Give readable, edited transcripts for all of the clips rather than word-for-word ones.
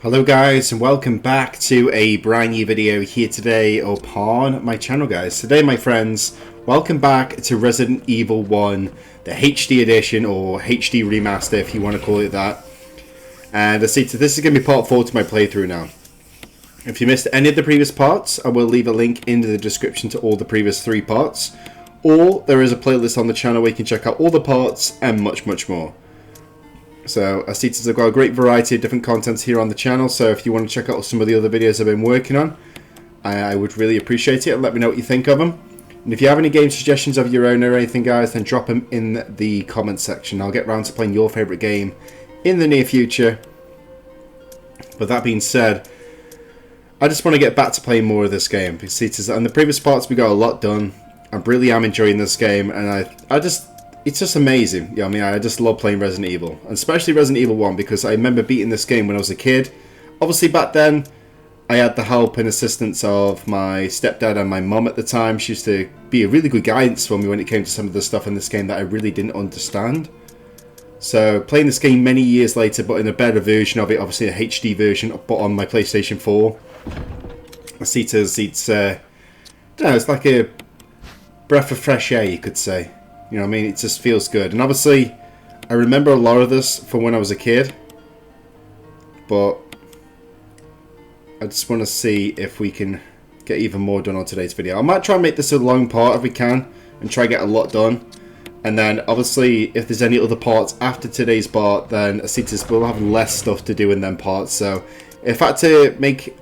Hello guys, and welcome back to a brand new video here today upon my channel, guys. Today, my friends, welcome back to Resident Evil 1, the HD edition, or HD Remaster if you want to call it that. And I see, this is going to be part 4 to my playthrough now. If you missed any of the previous parts, I will leave a link in the description to all the previous 3 parts. Or there is a playlist on the channel where you can check out all the parts and much more. So, as stated, I've got a great variety of different contents here on the channel, so if you want to check out some of the other videos I've been working on, I would really appreciate it, and let me know what you think of them. And if you have any game suggestions of your own or anything, guys, then drop them in the comments section. I'll get round to playing your favourite game in the near future. But that being said, I just want to get back to playing more of this game. Because in the previous parts we got a lot done. I really am enjoying this game, and it's just amazing. Yeah, I mean, I just love playing Resident Evil, and especially Resident Evil 1, because I remember beating this game when I was a kid. Obviously, back then, I had the help and assistance of my stepdad and my mum at the time. She used to be a really good guidance for me when it came to some of the stuff in this game that I really didn't understand. So, playing this game many years later, but in a better version of it, obviously a HD version, but on my PlayStation 4. I see it as it's like a breath of fresh air, you could say. You know what I mean? It just feels good. And obviously, I remember a lot of this from when I was a kid. But I just want to see if we can get even more done on today's video. I might try and make this a long part if we can, and try and get a lot done. And then, obviously, if there's any other parts after today's part, then Acetus will have less stuff to do in them parts. So, if I had to make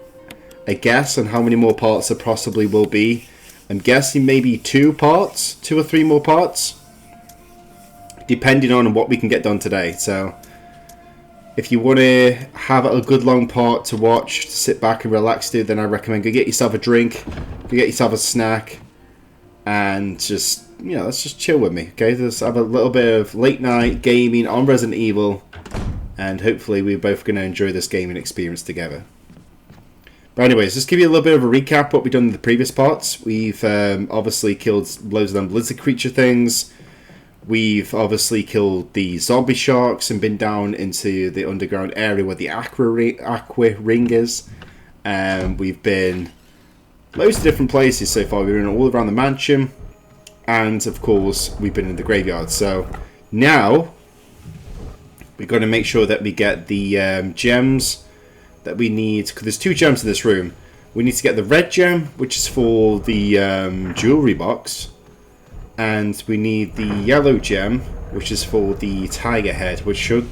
a guess on how many more parts there possibly will be, I'm guessing maybe 2 or 3 more parts, depending on what we can get done today. So if you want to have a good long part to watch, to sit back and relax to, then I recommend go get yourself a drink, go get yourself a snack, and just, you know, let's just chill with me, okay? Let's have a little bit of late night gaming on Resident Evil, and hopefully we're both going to enjoy this gaming experience together. But anyways, just give you a little bit of a recap of what we've done in the previous parts. We've obviously killed loads of them blizzard creature things. We've obviously killed the zombie sharks and been down into the underground area where the aqua ring is. We've been loads of different places so far. We've been all around the mansion. And, of course, we've been in the graveyard. So, now, we've got to make sure that we get the gems that we need, because there's 2 gems in this room. We need to get the red gem, which is for the jewelry box, and we need the yellow gem, which is for the tiger head, which should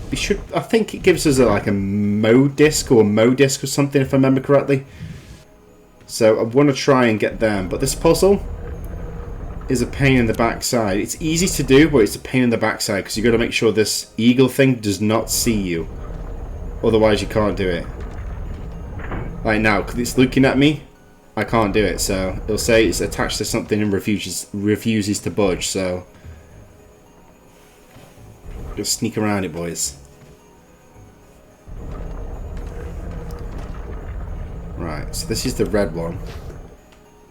I think it gives us like a mo disc or something, if I remember correctly. So I want to try and get them, but this puzzle is a pain in the backside. It's easy to do, but it's a pain in the backside because you've got to make sure this eagle thing does not see you, otherwise you can't do it. Right now, because it's looking at me, I can't do it. So it'll say it's attached to something and refuses to budge. So just sneak around it, boys. Right, so this is the red one.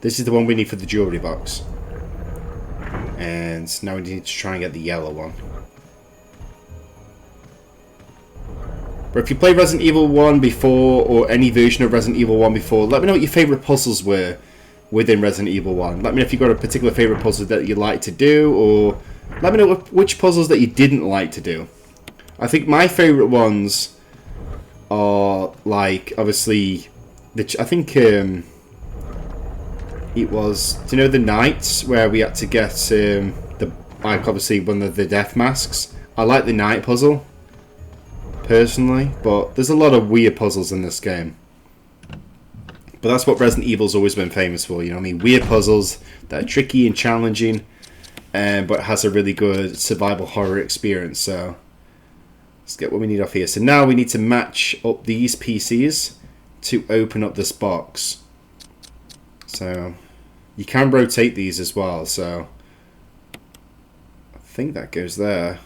This is the one we need for the jewelry box. And now we need to try and get the yellow one. But if you played Resident Evil 1 before, or any version of Resident Evil 1 before, let me know what your favourite puzzles were within Resident Evil 1. Let me know if you've got a particular favourite puzzle that you like to do, or let me know which puzzles that you didn't like to do. I think my favourite ones are, like, obviously, I think it was, do you know the nights where we had to get, obviously one of the death masks? I like the night puzzle, personally, but there's a lot of weird puzzles in this game. But that's what Resident Evil's always been famous for, you know what I mean? Weird puzzles that are tricky and challenging, but has a really good survival horror experience. So let's get what we need off here. So now we need to match up these PCs to open up this box. So you can rotate these as well, so I think that goes there.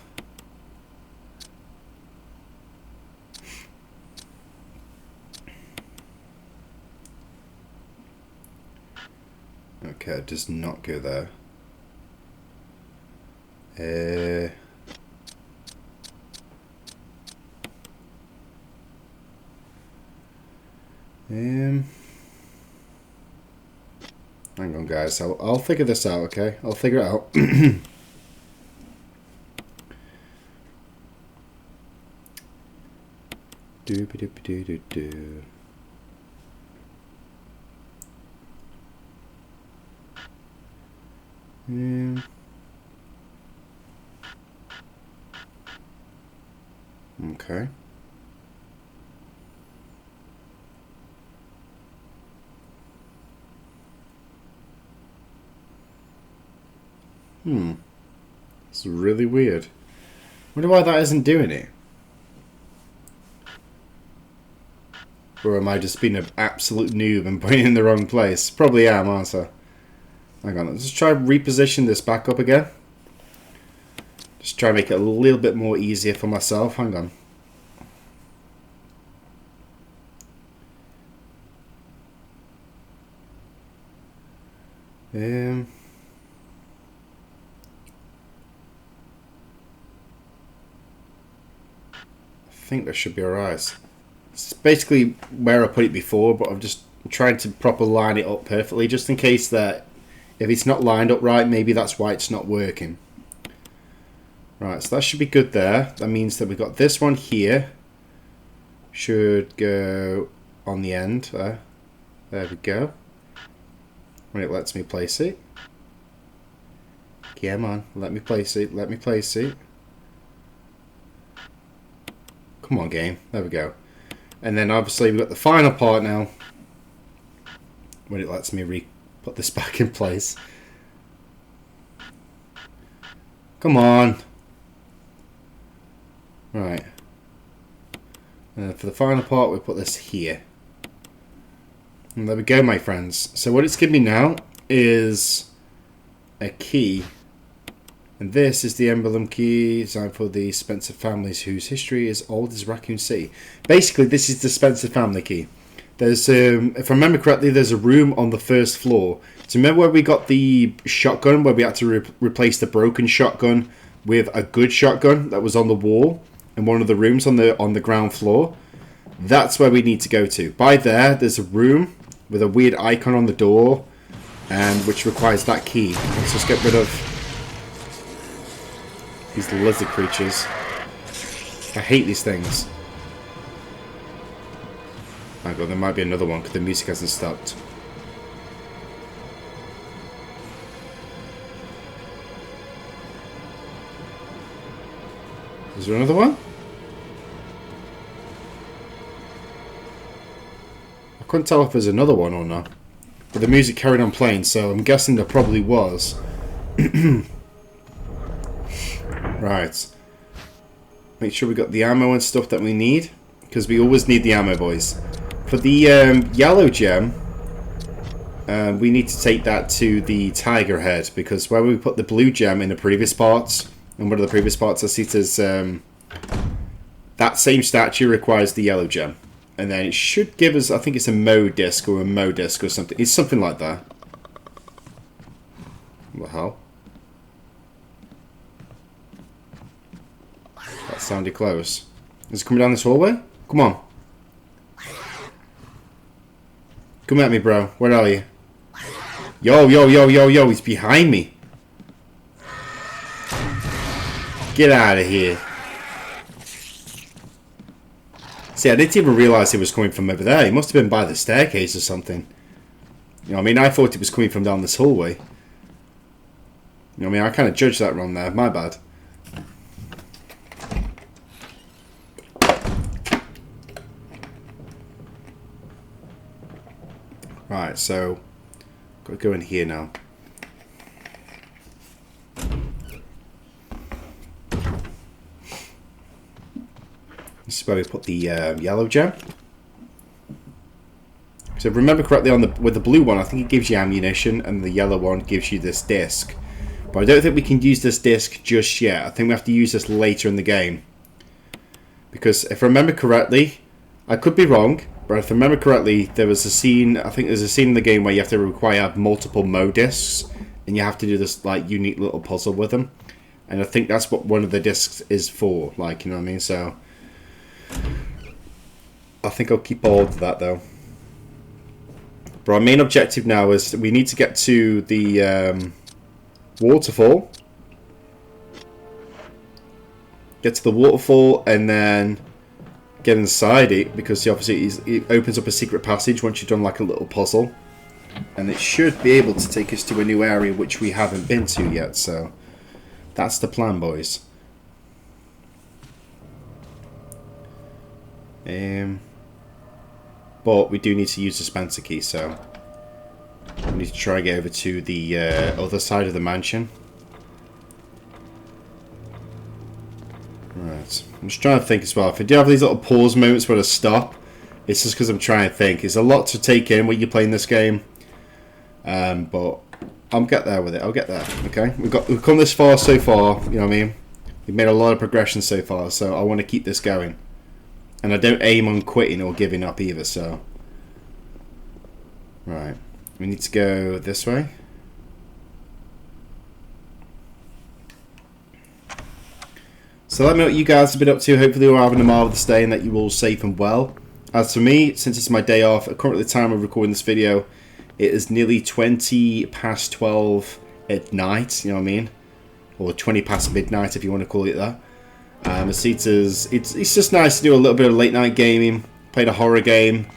Okay, it does not go there. Hang on, guys. I'll figure this out, okay? I'll figure it out. Do-ba-do-ba-do-do-do. Okay. It's really weird. Wonder why that isn't doing it. Or am I just being an absolute noob and putting it in the wrong place? Probably am, aren't I? Hang on, let's just try to reposition this back up again. Just try to make it a little bit more easier for myself. Hang on. I think that should be alright. It's basically where I put it before, but I'm just trying to properly line it up perfectly, just in case that if it's not lined up right, maybe that's why it's not working. Right, so that should be good there. That means that we've got this one here. Should go on the end there. There we go. When it lets me place it. Come on, let me place it, let me place it. Come on, game. There we go. And then obviously we've got the final part now. When it lets me put this back in place. Come on. Right. And for the final part, we put this here. And there we go, my friends. So what it's giving me now is a key. And this is the Emblem Keys designed for the Spencer families whose history is old as Raccoon City. Basically, this is the Spencer family key. There's, if I remember correctly, there's a room on the first floor. Do you remember where we got the shotgun, where we had to replace the broken shotgun with a good shotgun that was on the wall in one of the rooms on the ground floor? That's where we need to go to. By there's a room with a weird icon on the door, and which requires that key. Let's just get rid of these lizard creatures. I hate these things. Hang on, there might be another one because the music hasn't stopped. Is there another one? I couldn't tell if there's another one or not. But the music carried on playing, so I'm guessing there probably was. Right. Make sure we got the ammo and stuff that we need. Because we always need the ammo, boys. For the yellow gem, we need to take that to the tiger head. Because where we put the blue gem in the previous parts, and one of the previous parts I see it as that same statue requires the yellow gem. And then it should give us, I think it's a Mo disc or a Mo disc or something. It's something like that. What the hell? That sounded close. Is it coming down this hallway? Come on. Come at me, bro. Where are you? Yo, yo, yo, yo, yo. He's behind me. Get out of here. See, I didn't even realise he was coming from over there. He must have been by the staircase or something. You know what I mean? I thought he was coming from down this hallway. You know what I mean? I kind of judged that wrong there. My bad. Right, so got to go in here now. This is where we put the yellow gem. So if I remember correctly, with the blue one, I think it gives you ammunition, and the yellow one gives you this disc. But I don't think we can use this disc just yet. I think we have to use this later in the game. Because if I remember correctly, I could be wrong, but if I remember correctly, there was a scene, I think there's a scene in the game where you have to require multiple Mo discs, and you have to do this like unique little puzzle with them. And I think that's what one of the discs is for, like, you know what I mean? So I think I'll keep all of that though. But our main objective now is we need to get to the waterfall. Get to the waterfall and then get inside it, because obviously it opens up a secret passage once you've done like a little puzzle. And it should be able to take us to a new area which we haven't been to yet, so that's the plan, boys. But we do need to use the Spencer key, so we need to try and get over to the other side of the mansion. Right, I'm just trying to think as well. If I do have these little pause moments where I stop, it's just because I'm trying to think. It's a lot to take in when you're playing this game, but I'll get there with it. I'll get there. Okay, we've come this far so far. You know what I mean? We've made a lot of progression so far, so I want to keep this going. And I don't aim on quitting or giving up either, so... Right. We need to go this way. So let me know what you guys have been up to. Hopefully you're having a marvelous day and that you're all safe and well. As for me, since it's my day off, currently at the time of recording this video, it is nearly 20 past 12 at night, you know what I mean? Or 20 past midnight if you want to call it that. It's just nice to do a little bit of late night gaming, played a horror game,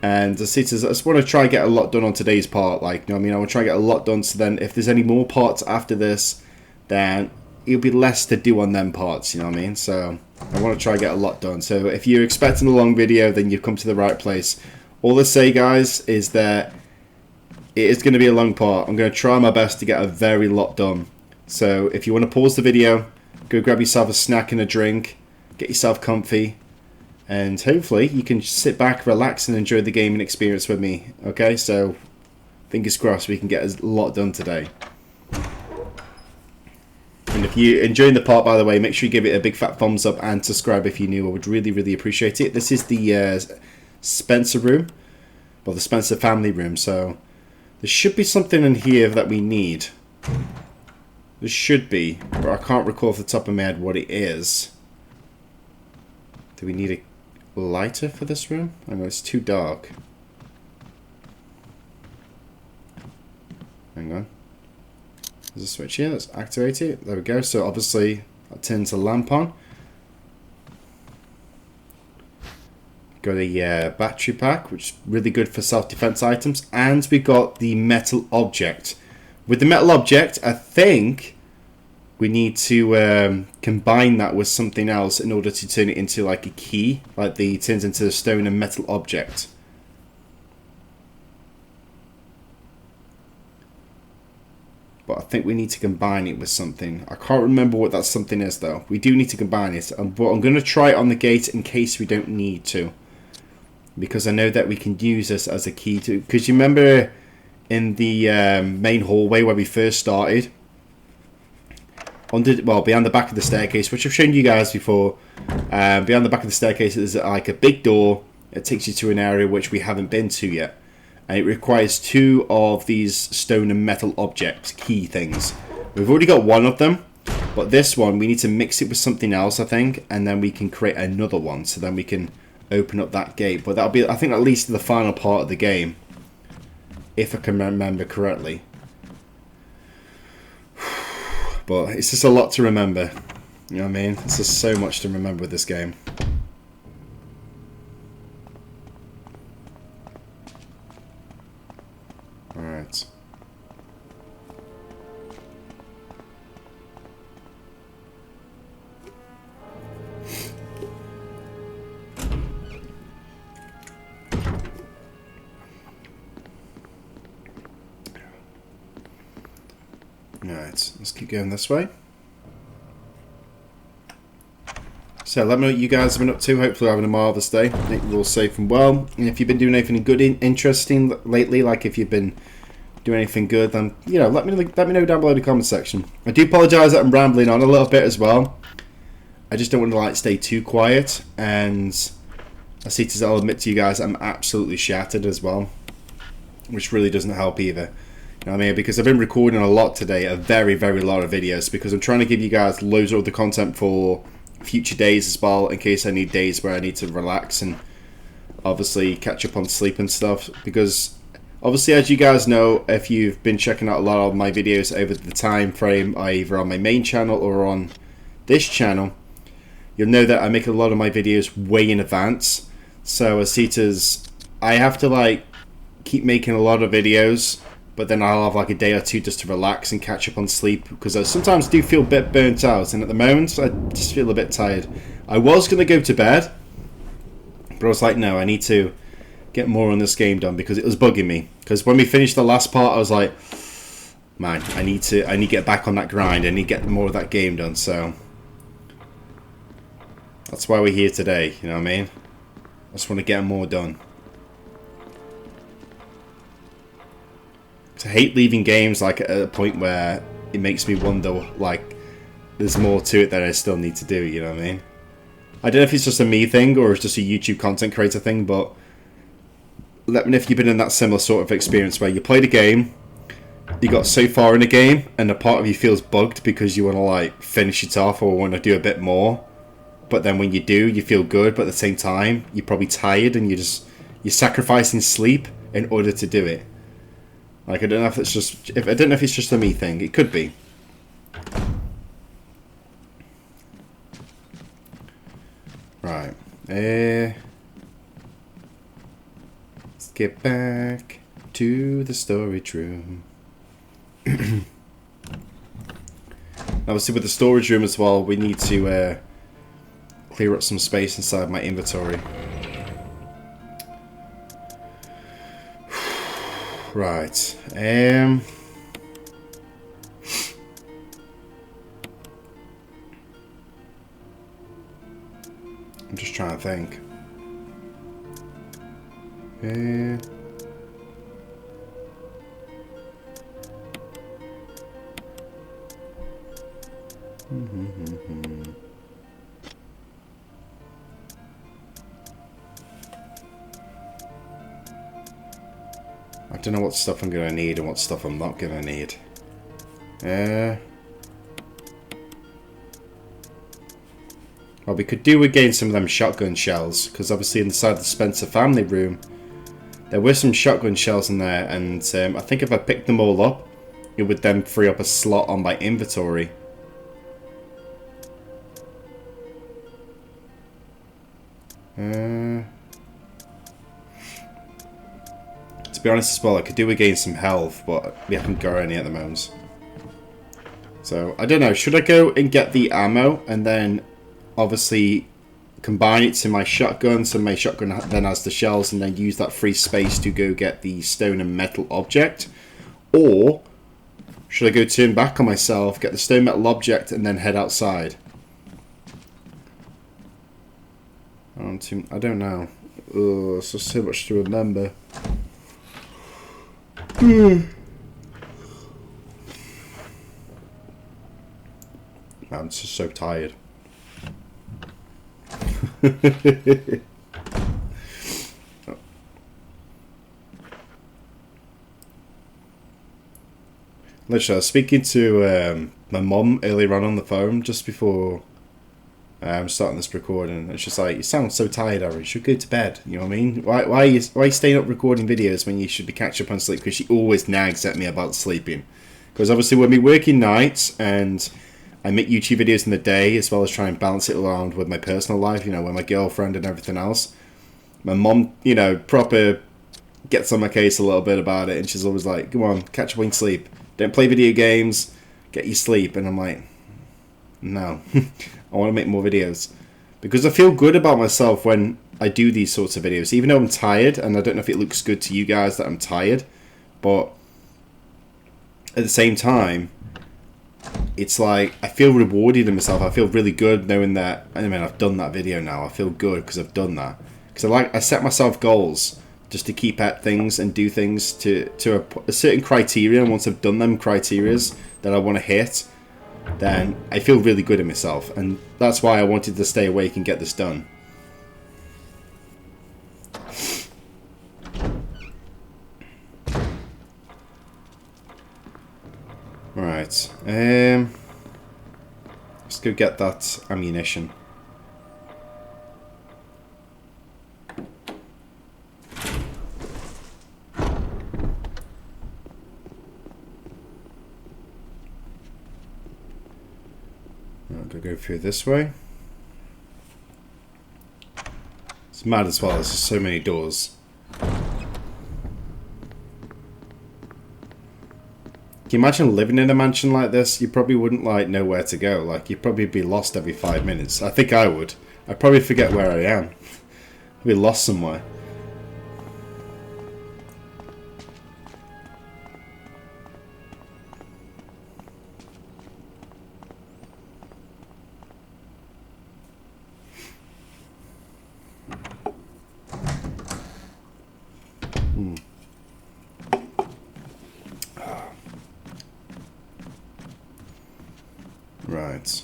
and I just want to try and get a lot done on today's part. Like, you know what I mean? I want to try and get a lot done, so then if there's any more parts after this, then it'll be less to do on them parts, you know what I mean? So I want to try and get a lot done. So if you're expecting a long video, then you've come to the right place. All I say, guys, is that it is going to be a long part. I'm going to try my best to get a very lot done. So if you want to pause the video, go grab yourself a snack and a drink, get yourself comfy, and hopefully you can sit back, relax, and enjoy the gaming experience with me. Okay, so fingers crossed we can get a lot done today. And if you're enjoying the part, by the way, make sure you give it a big fat thumbs up and subscribe if you're new. I would really, really appreciate it. This is the Spencer room, well, the Spencer family room, so there should be something in here that we need. There should be, but I can't recall off the top of my head what it is. Do we need a lighter for this room? I know it's too dark. Hang on. There's a switch here. Let's activate it. There we go. So obviously that turns the lamp on. Got a battery pack, which is really good for self-defense items. And we got the metal object. With the metal object, I think we need to combine that with something else in order to turn it into like a key. Like it turns into a stone and metal object. But I think we need to combine it with something. I can't remember what that something is though. We do need to combine it. But I'm going to try it on the gate in case we don't need to. Because I know that we can use this as a key to... Because you remember in the main hallway where we first started, behind the back of the staircase, which I've shown you guys before, behind the back of the staircase there's like a big door that takes you to an area which we haven't been to yet, and it requires 2 of these stone and metal objects, key things. We've already got 1 of them, but this one we need to mix it with something else, I think, and then we can create another one, so then we can open up that gate. But that'll be, I think, at least the final part of the game, if I can remember correctly. But it's just a lot to remember. You know what I mean? It's just so much to remember with this game. Alright. Alright, let's keep going this way. So let me know what you guys have been up to. Hopefully having a marvellous day. I think you're all safe and well. And if you've been doing anything good, interesting lately, like if you've been doing anything good, then, you know, let me know down below in the comment section. I do apologise that I'm rambling on a little bit as well. I just don't want to like stay too quiet, and I'll admit to you guys I'm absolutely shattered as well, which really doesn't help either. You know what I mean? Because I've been recording a lot today, a very, very lot of videos, because I'm trying to give you guys loads of other content for future days as well, in case I need days where I need to relax and obviously catch up on sleep and stuff, because Obviously, as you guys know, if you've been checking out a lot of my videos over the time frame, either on my main channel or on this channel, you'll know that I make a lot of my videos way in advance. So as Cetas, I have to like keep making a lot of videos, but then I'll have like a day or two just to relax and catch up on sleep, because I sometimes do feel a bit burnt out, and at the moment I just feel a bit tired. I was going to go to bed, but I was like, no, I need to get more on this game done, because it was bugging me. Because when we finished the last part, I was like, man, I need to get back on that grind. I need to get more of that game done. So that's why we're here today. You know what I mean? I just want to get more done. I hate leaving games like at a point where it makes me wonder like there's more to it that I still need to do. You know what I mean? I don't know if it's just a me thing or it's just a YouTube content creator thing, but let me know if you've been in that similar sort of experience where you played a game, you got so far in a game, and a part of you feels bugged because you want to like finish it off or want to do a bit more. But then when you do, you feel good, but at the same time, you're probably tired and you're sacrificing sleep in order to do it. Like I don't know if it's just a me thing. It could be. Right. Let's get back to the storage room. Obviously, with the storage room as well, we need to clear up some space inside my inventory. Right. I'm just trying to think. I don't know what stuff I'm going to need and what stuff I'm not going to need. Well, we could do again some of them shotgun shells, because obviously inside the Spencer family room, there were some shotgun shells in there, and I think if I picked them all up, it would then free up a slot on my inventory. To be honest as well, I could do again some health, but we haven't got any at the moment. So, I don't know, should I go and get the ammo and then obviously combine it to my shotgun, so my shotgun then has the shells, and then use that free space to go get the stone and metal object? Or should I go turn back on myself, get the stone metal object, and then head outside? I don't know. Oh, it's just so much to remember. I'm just so tired. Literally, I was speaking to my mum earlier on the phone just before starting this recording, and it's just like, you sound so tired, Arron. You should go to bed. You know what I mean? Why are you staying up recording videos when you should be catching up on sleep? Because she always nags at me about sleeping. Because obviously when we work in nights and I make YouTube videos in the day, as well as try and balance it around with my personal life, you know, with my girlfriend and everything else, my mum, you know, proper gets on my case a little bit about it, and she's always like, come on, catch up on sleep. Don't play video games, get your sleep. And I'm like, no. I want to make more videos. Because I feel good about myself when I do these sorts of videos. Even though I'm tired, and I don't know if it looks good to you guys that I'm tired, but at the same time, it's like, I feel rewarded in myself. I feel really good knowing that, I mean, I've done that video now. I feel good because I've done that. Because I set myself goals just to keep at things and do things to a certain criteria. And once I've done them criterias that I want to hit, then I feel really good in myself. And that's why I wanted to stay awake and get this done. Right. Let's go get that ammunition. Gotta go through this way. It's mad as well, there's just so many doors. Can you imagine living in a mansion like this? You probably wouldn't like know where to go. Like, you'd probably be lost every 5 minutes. I think I would. I'd probably forget where I am. I'd be lost somewhere. Right.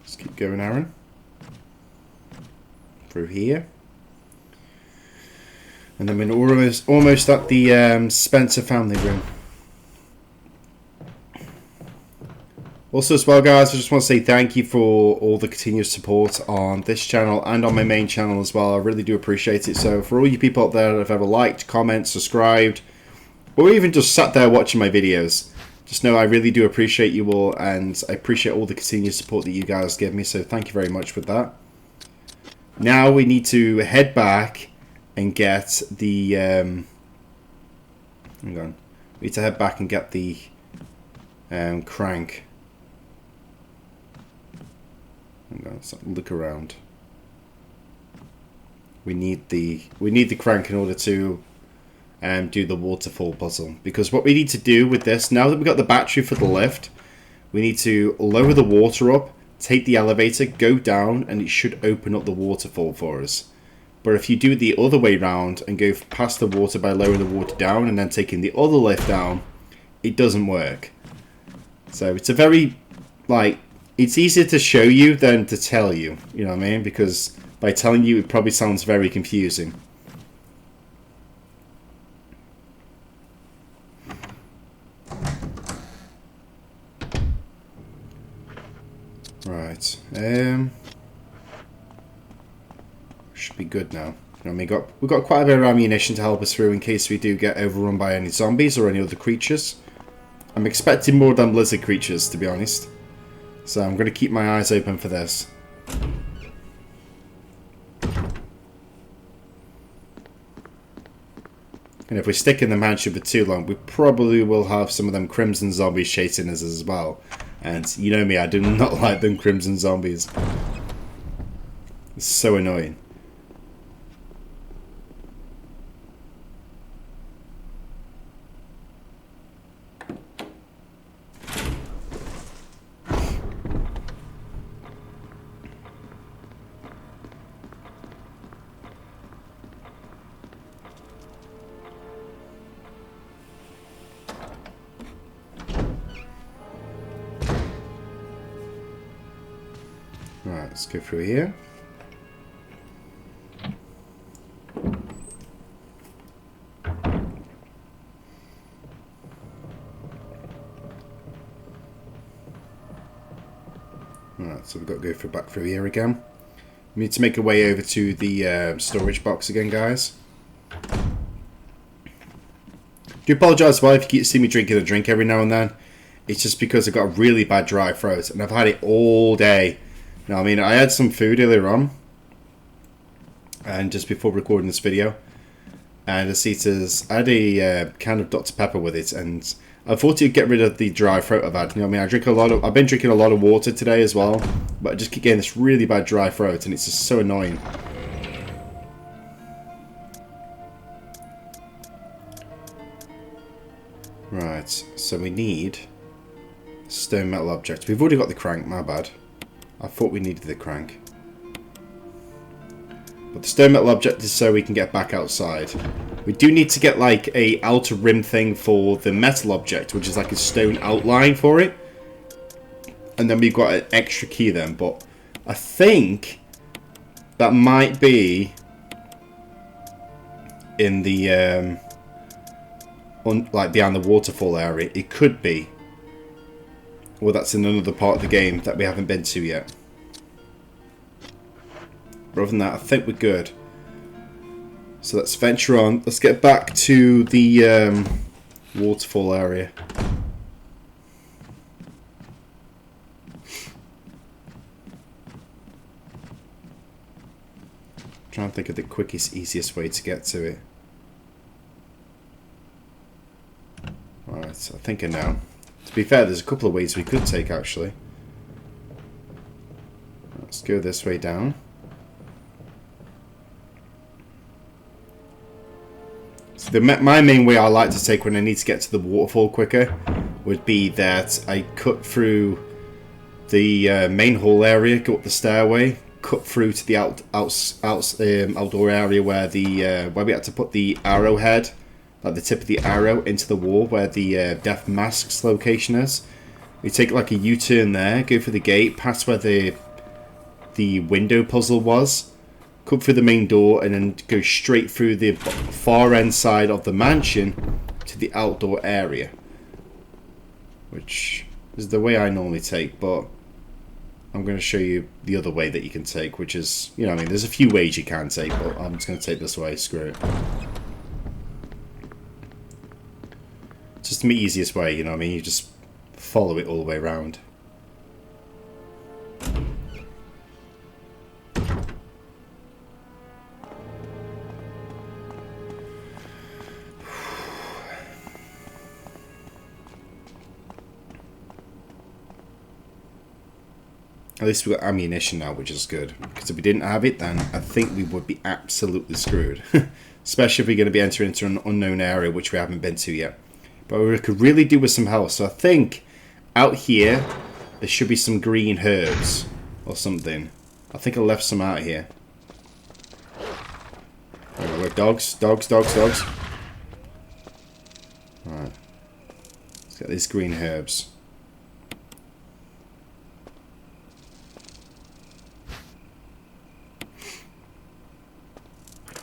Let's keep going, Arron. Through here. And then we're almost at the Spencer family room. Also as well, guys, I just want to say thank you for all the continuous support on this channel and on my main channel as well. I really do appreciate it. So for all you people out there that have ever liked, commented, subscribed, or even just sat there watching my videos, just know I really do appreciate you all, and I appreciate all the continuous support that you guys give me, so thank you very much for that. Now we need to head back and get the... hang on. We need to head back and get the crank. Hang on, let's look around. We need the crank in order to do the waterfall puzzle, because what we need to do with this, now that we've got the battery for the lift, we need to lower the water up, take the elevator, go down, and it should open up the waterfall for us. But if you do it the other way round and go past the water by lowering the water down and then taking the other lift down, it doesn't work. So it's a very, like, it's easier to show you than to tell you, you know what I mean? Because by telling you it probably sounds very confusing. Right, should be good now. You know, we've got quite a bit of ammunition to help us through in case we do get overrun by any zombies or any other creatures. I'm expecting more than lizard creatures, to be honest. So I'm going to keep my eyes open for this. And if we stick in the mansion for too long, we probably will have some of them crimson zombies chasing us as well. And you know me, I do not like them crimson zombies. It's so annoying. Right, let's go through here. Right, so we've got to go back through here again. We need to make our way over to the storage box again, guys. Do apologise why if you keep seeing me drinking a drink every now and then. It's just because I've got a really bad dry throat and I've had it all day. Now, I mean, I had some food earlier on, and just before recording this video, and I had a can of Dr. Pepper with it, and I thought it'd get rid of the dry throat I've had. You know what I mean? I've been drinking a lot of water today as well, but I just keep getting this really bad dry throat, and it's just so annoying. Right, so we need a stone metal object. We've already got the crank, my bad. I thought we needed the crank. But the stone metal object is so we can get back outside. We do need to get like a outer rim thing for the metal object, which is like a stone outline for it. And then we've got an extra key then, but I think that might be in the like down the waterfall area. It could be. Or that's in another part of the game that we haven't been to yet. But other than that, I think we're good. So let's venture on. Let's get back to the waterfall area. Trying to think of the quickest, easiest way to get to it. Alright, I think I know. To be fair, there's a couple of ways we could take, actually. Let's go this way down. So my main way I like to take when I need to get to the waterfall quicker would be that I cut through the main hall area, go up the stairway, cut through to the outdoor area where where we had to put the arrowhead, like the tip of the arrow, into the wall where the death mask's location is. We take like a U-turn there, go through the gate, past where the window puzzle was, cut through the main door, and then go straight through the far end side of the mansion to the outdoor area, which is the way I normally take, but I'm going to show you the other way that you can take, which is, you know, I mean, there's a few ways you can take, but I'm just going to take this way. Screw it. It's just the easiest way, you know what I mean? You just follow it all the way around. At least we've got ammunition now, which is good. Because if we didn't have it, then I think we would be absolutely screwed. Especially if we're going to be entering into an unknown area, which we haven't been to yet. But we could really do with some health. So I think out here, there should be some green herbs or something. I think I left some out here. Right, dogs. Alright. Let's get these green herbs.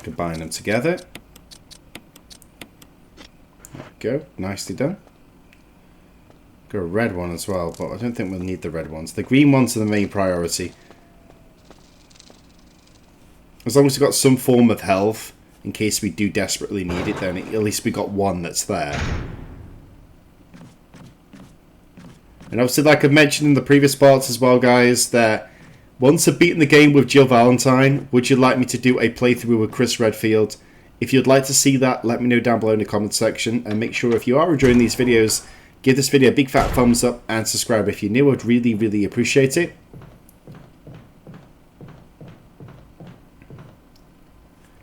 Combine them together. There we go. Nicely done. Got a red one as well, but I don't think we'll need the red ones. The green ones are the main priority. As long as we've got some form of health, in case we do desperately need it, then at least we got one that's there. And obviously, like I've mentioned in the previous parts as well, guys, that once I've beaten the game with Jill Valentine, would you like me to do a playthrough with Chris Redfield? If you'd like to see that, let me know down below in the comment section. And make sure if you are enjoying these videos, give this video a big fat thumbs up and subscribe if you're new. I'd really, really appreciate it.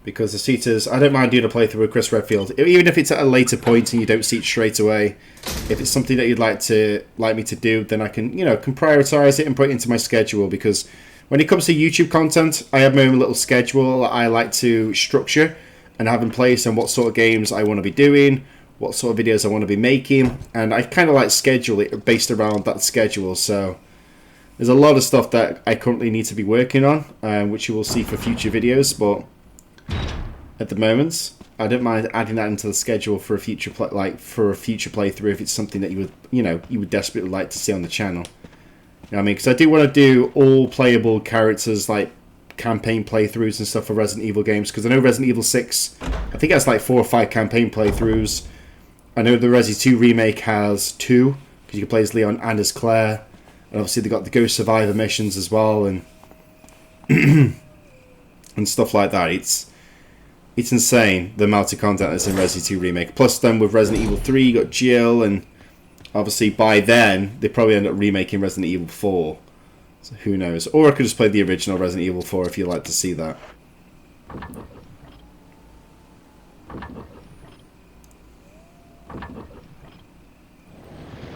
Because the cheaters, I don't mind doing a playthrough with Chris Redfield. Even if it's at a later point and you don't see it straight away. If it's something that you'd like me to do, then I can, you know, can prioritize it and put it into my schedule. Because when it comes to YouTube content, I have my own little schedule I like to structure and have in place, and what sort of games I want to be doing, what sort of videos I want to be making, and I kind of like schedule it based around that schedule. So there's a lot of stuff that I currently need to be working on, which you will see for future videos. But at the moment, I don't mind adding that into the schedule for a future playthrough if it's something that you would desperately like to see on the channel. You know what I mean? Because I do want to do all playable characters, like campaign playthroughs and stuff for Resident Evil games. Because I know Resident Evil 6, I think that's like 4 or 5 campaign playthroughs. I know the Resi 2 remake has 2, because you can play as Leon and as Claire. And obviously they got the Ghost Survivor missions as well, and and stuff like that. It's insane the amount of content that's in Resi 2 remake. Plus then with Resident Evil 3 you got Jill, and obviously by then they probably end up remaking Resident Evil 4. So who knows? Or I could just play the original Resident Evil 4 if you'd like to see that.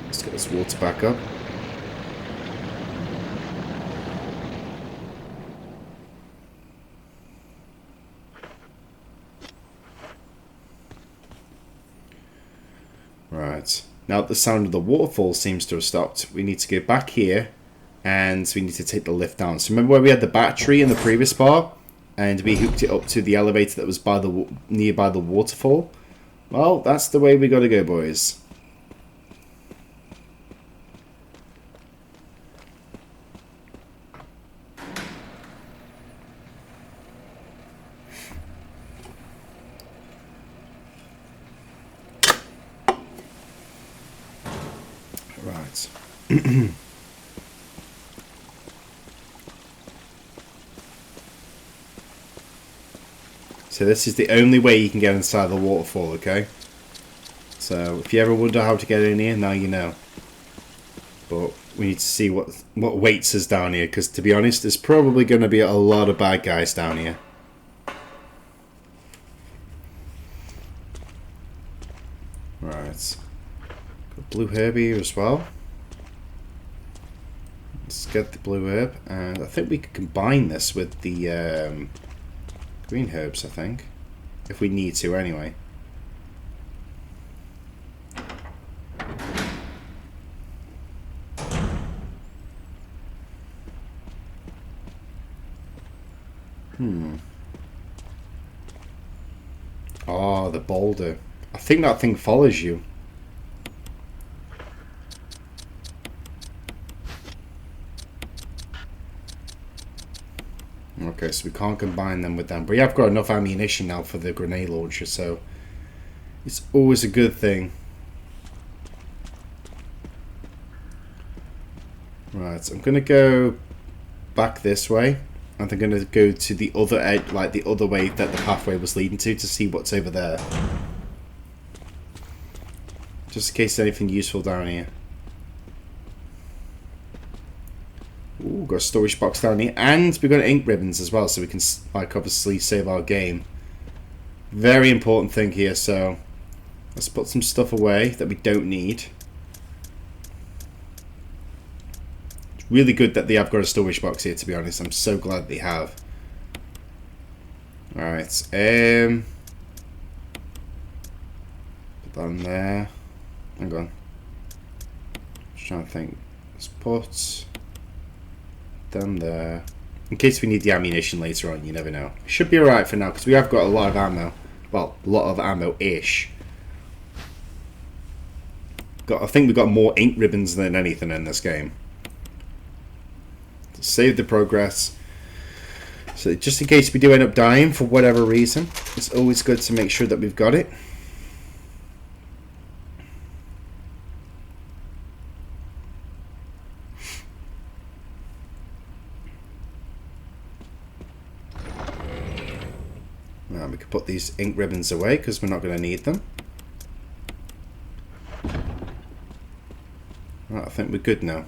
Let's get this water back up. Right. Now that the sound of the waterfall seems to have stopped, we need to go back here and we need to take the lift down. So remember where we had the battery in the previous part and we hooked it up to the elevator that was nearby the waterfall? Well, that's the way we got to go, boys. Right. So this is the only way you can get inside the waterfall, okay? So if you ever wonder how to get in here, now you know. But we need to see what waits us down here, because to be honest, there's probably going to be a lot of bad guys down here. Right. Got blue herb here as well. Let's get the blue herb, and I think we could combine this with the green herbs, I think. If we need to, anyway. Oh, the boulder. I think that thing follows you. Okay, so we can't combine them with them. But yeah, I've got enough ammunition now for the grenade launcher, so it's always a good thing. Right, I'm going to go back this way. And I'm going to go to the other edge, like the other way that the pathway was leading to see what's over there. Just in case there's anything useful down here. Ooh, got a storage box down here. And we've got ink ribbons as well, so we can, like, obviously save our game. Very important thing here, so let's put some stuff away that we don't need. It's really good that they have got a storage box here, to be honest. I'm so glad they have. Alright, put that in there. Hang on. Just trying to think. Let's put them there. In case we need the ammunition later on, you never know. Should be alright for now, because we have got a lot of ammo. Well, a lot of ammo-ish. I think we've got more ink ribbons than anything in this game. Save the progress. So just in case we do end up dying for whatever reason, it's always good to make sure that we've got it. Now we can put these ink ribbons away because we're not going to need them. Right, I think we're good now.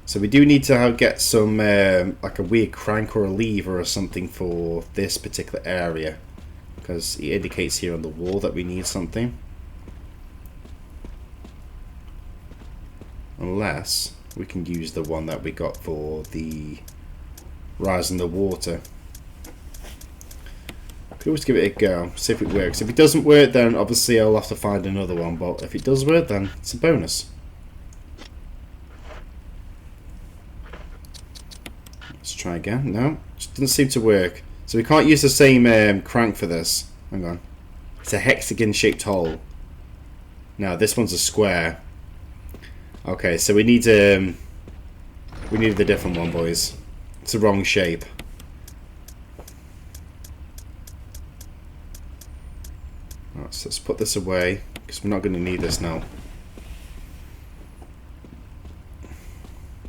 So we do need to get some, like a weird crank or a lever or something for this particular area. Because it indicates here on the wall that we need something. Unless we can use the one that we got for the rise in the water. Could always give it a go, see if it works. If it doesn't work, then obviously I'll have to find another one. But if it does work, then it's a bonus. Let's try again. No, it doesn't seem to work. So we can't use the same crank for this. Hang on. It's a hexagon-shaped hole. No, this one's a square. Okay, so we need the different one, boys. It's the wrong shape. Right, so let's put this away because we're not going to need this now.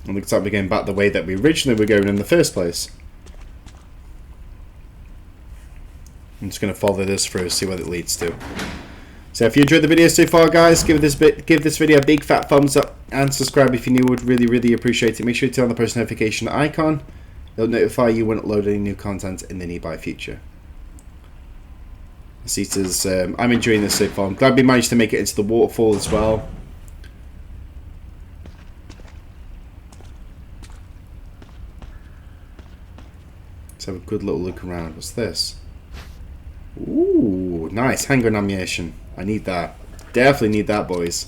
It looks like we're going back the way that we originally were going in the first place. I'm just going to follow this through, see what it leads to. So if you enjoyed the video so far, guys, give this video a big fat thumbs up and subscribe if you're new. Would really appreciate it. Make sure you turn on the post notification icon. It'll notify you when uploading new content in the nearby future. I'm enjoying this so far. I'm glad we managed to make it into the waterfall as well. Let's have a good little look around. What's this? Ooh, nice. Handgun ammunition. I need that. Definitely need that, boys.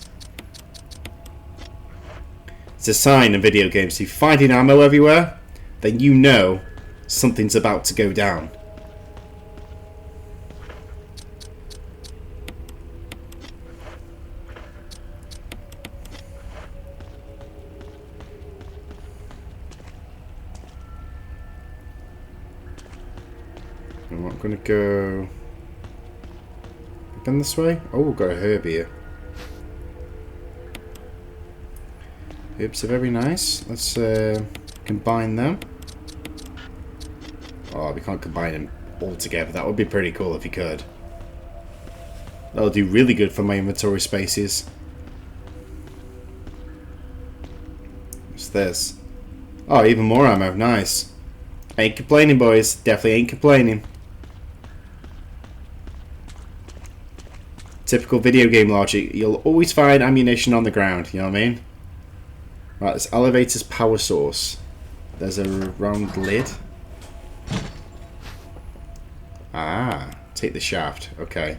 It's a sign in video games. If you're finding ammo everywhere, then you know something's about to go down. I'm going to go in this way. Oh, we've got a herb here. Herbs are very nice. Let's combine them. Oh, we can't combine them. all together. That would be pretty cool if you could. That'll do really good for my inventory spaces. What's this? Oh, even more ammo. Nice. Ain't complaining, boys. Definitely ain't complaining. Typical video game logic. You'll always find ammunition on the ground. You know what I mean? Right, this elevator's power source. There's a round lid. Ah, take the shaft. Okay.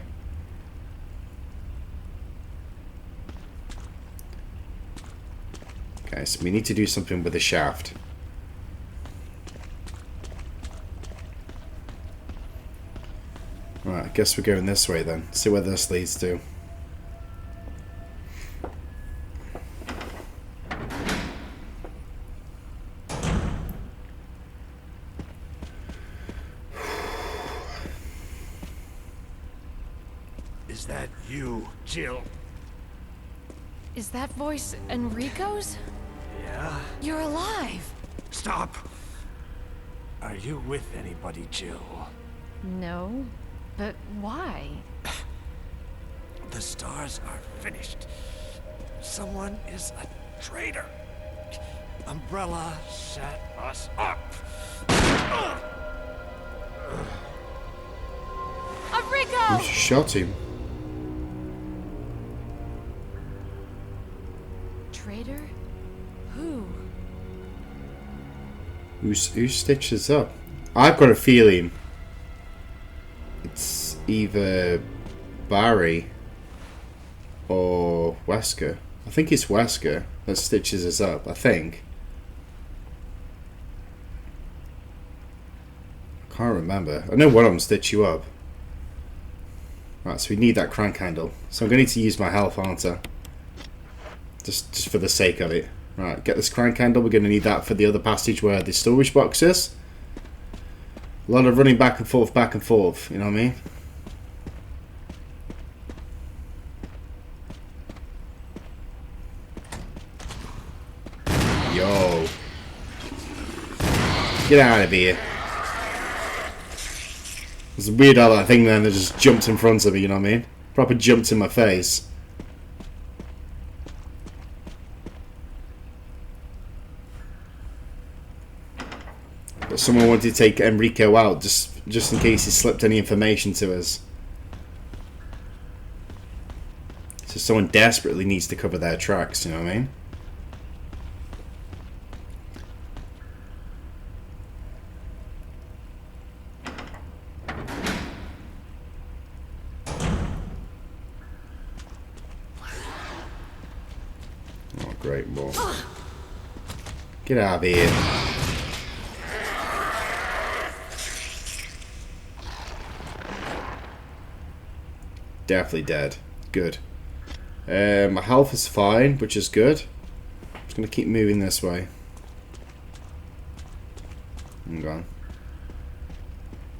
Okay, so we need to do something with the shaft. Right, I guess we're going this way then. See where this leads to. Is that you, Jill? Is that voice Enrico's? Yeah? You're alive! Stop! Are you with anybody, Jill? No, but why? The stars are finished. Someone is a traitor. Umbrella set us up. Enrico! Who shot him? Traitor? Who? Who stitches up? I've got a feeling it's either Barry or Wesker. I think it's Wesker that stitches us up. I think. I can't remember. I know one of them stitch you up. Right, so we need that crank handle. So I'm going to need to use my health, aren't I? Just for the sake of it. Right, get this crank handle. We're going to need that for the other passage where the storage box is. A lot of running back and forth, you know what I mean? Yo. Get out of here. It's weird how that thing then that just jumped in front of me, you know what I mean? Proper jumped in my face. But someone wanted to take Enrico out just in case he slipped any information to us. So someone desperately needs to cover their tracks, you know what I mean? Oh, great more. Get out of here. Definitely dead. Good. My health is fine, which is good. I'm just going to keep moving this way. Hang on.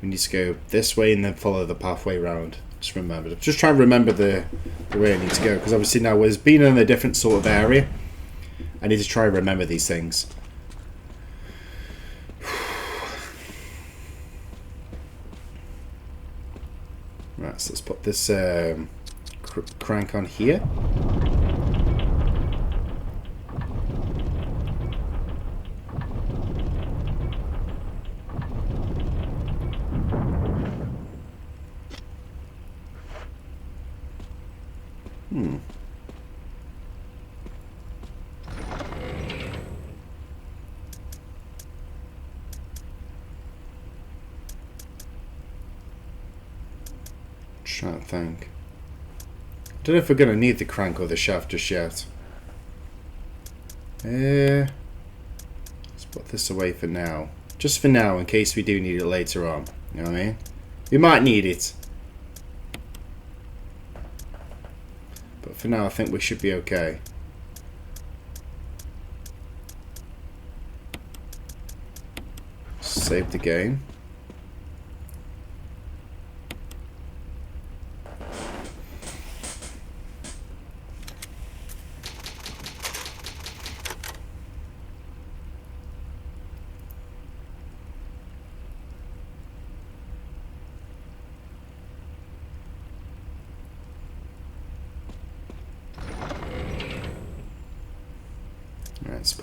We need to go this way and then follow the pathway round. Just remember. Just try and remember the way I need to go. Because obviously now we're being in a different sort of area. I need to try and remember these things. Right, so let's put this crank on here. Trying to think. I don't know if we're going to need the crank or the shaft just yet. Let's put this away for now. Just for now, in case we do need it later on. You know what I mean? We might need it. But for now, I think we should be okay. Save the game.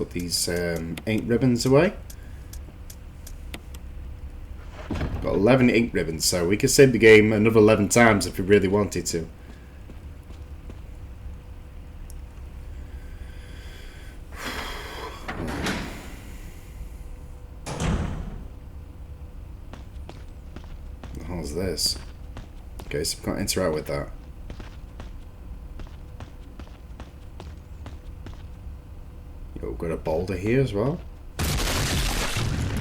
put these ink ribbons away. Got 11 ink ribbons, so we could save the game another 11 times if we really wanted to. What the hell is this? Okay, so we can't interact with that. Yo, we've got a boulder here as well.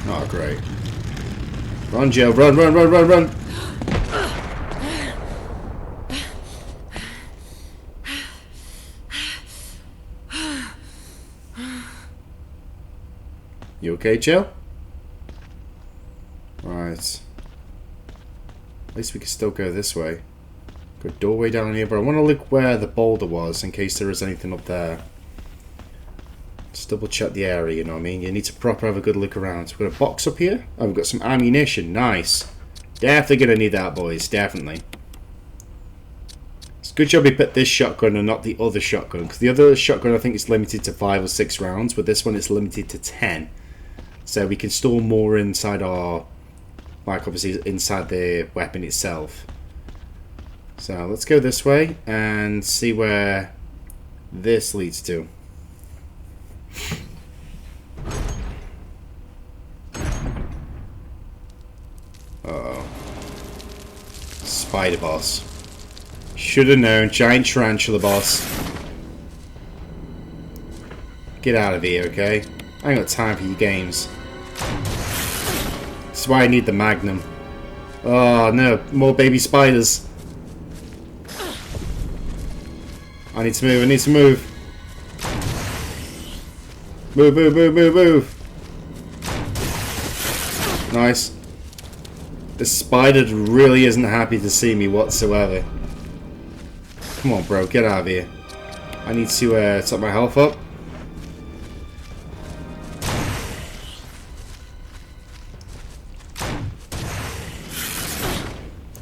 Oh, great. Run, Jill, run, run, run, run, run! You okay, Jill? Right. At least we can still go this way. Got a doorway down here, but I want to look where the boulder was in case there is anything up there. Just double check the area, you know what I mean? You need to proper have a good look around. We've got a box up here. Oh, we've got some ammunition. Nice. Definitely going to need that, boys. Definitely. It's a good job we picked this shotgun and not the other shotgun. Because the other shotgun, I think, is limited to 5 or 6 rounds. But this one is limited to 10. So we can store more inside our... like, obviously, inside the weapon itself. So, let's go this way and see where this leads to. Uh-oh. Spider boss. Should have known. Giant tarantula boss. Get out of here, okay? I ain't got time for your games. This is why I need the Magnum. Oh no, more baby spiders. I need to move, I need to move. Move, move, move, move, move. Nice. This spider really isn't happy to see me whatsoever. Come on, bro, get out of here. I need to top my health up.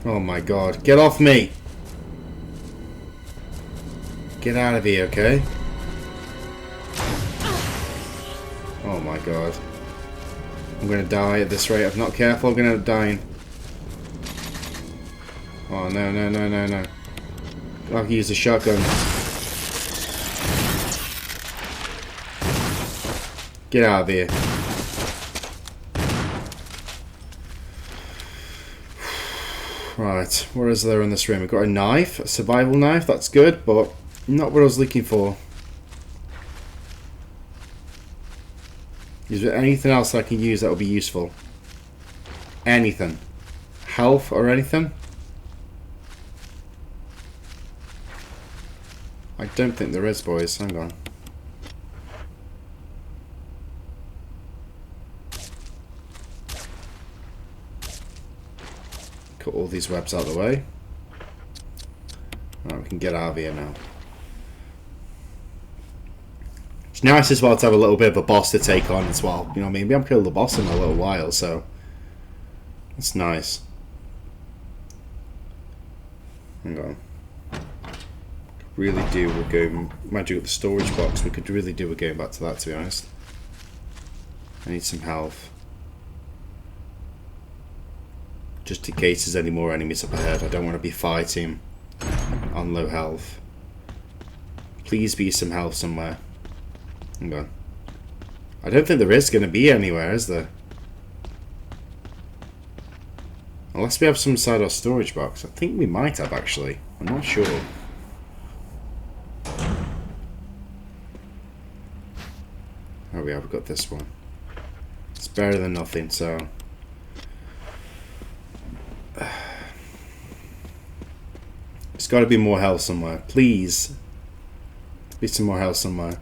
Oh my god, get off me! Get out of here, okay? Oh my god. I'm gonna die at this rate. If I'm not careful, I'm gonna end up dying. Oh no, no, no, no, no. I can use the shotgun. Get out of here. Right, what is there in this room? We've got a knife, a survival knife, that's good, but not what I was looking for. Is there anything else I can use that will be useful? Anything? Health or anything? I don't think there is, boys. Hang on. Cut all these webs out of the way. Right, we can get out of here now. It's nice as well to have a little bit of a boss to take on as well. You know what I mean? We haven't killed the boss in a little while, so it's nice. Hang on. Really do we're going. Imagine with the storage box, we could really do with going back to that, to be honest. I need some health. Just in case there's any more enemies up ahead. I don't want to be fighting on low health. Please be some health somewhere. Hang on. I don't think there is going to be anywhere, is there? Unless we have some inside our storage box. I think we might have, actually. I'm not sure. Oh, we have got this one. It's better than nothing, so... There's got to be more health somewhere. Please. Be some more health somewhere.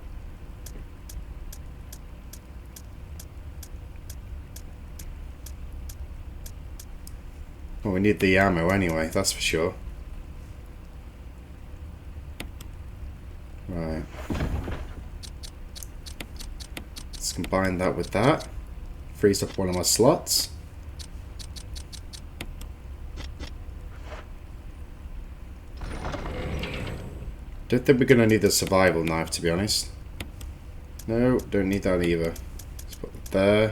Well, we need the ammo anyway, that's for sure. Right. Let's combine that with that. Frees up one of my slots. Don't think we're going to need the survival knife, to be honest. No, don't need that either. Let's put it there.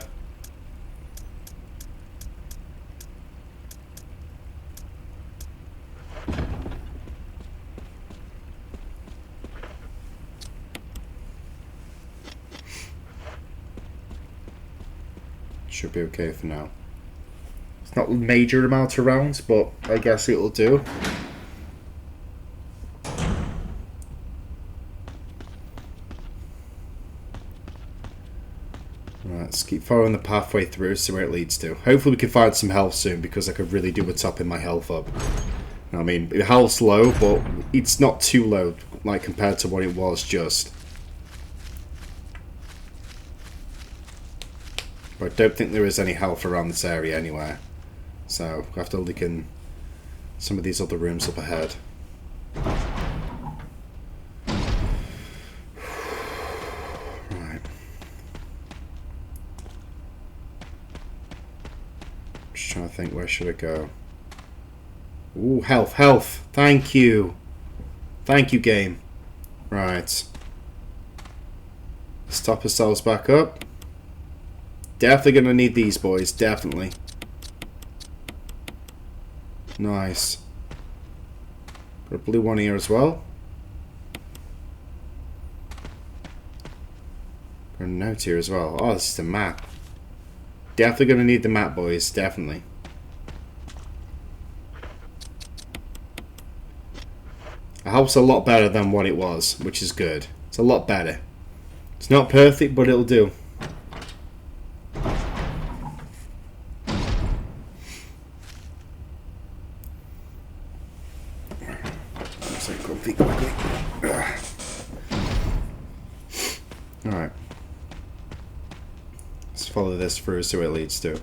Should be okay for now. It's not a major amount of rounds, but I guess it'll do. Right, let's keep following the pathway through, see where it leads to. Hopefully we can find some health soon, because I could really do with topping my health up. I mean, the health's low, but it's not too low, like compared to what it was just. But I don't think there is any health around this area anywhere. So, we'll have to look in some of these other rooms up ahead. Right. Just trying to think, where should I go? Ooh, health, health! Thank you! Thank you, game. Right. Let's top ourselves back up. Definitely gonna need these boys, definitely. Nice. Got a blue one here as well. Got a note here as well. Oh, this is the map. Definitely gonna need the map, boys, definitely. It helps a lot better than what it was, which is good. It's a lot better. It's not perfect, but it'll do. Alright. Let's follow this through, see what it leads to.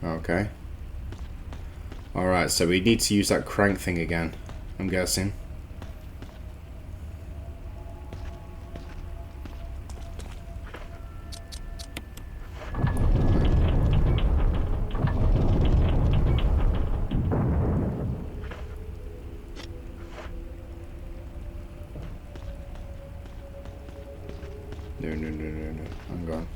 Okay. Alright, so we need to use that crank thing again, I'm guessing. No. I'm gone.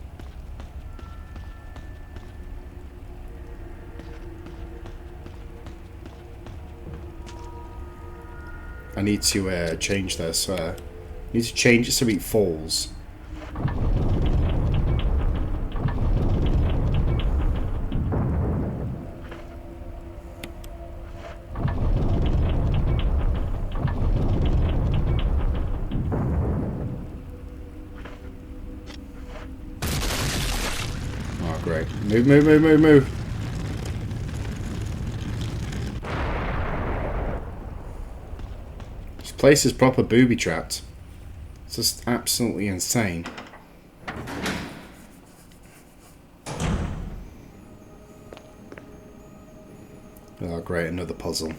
I need to change this. I need to change it so it falls. Great. Move. This place is proper booby trapped. It's just absolutely insane. Oh great, another puzzle.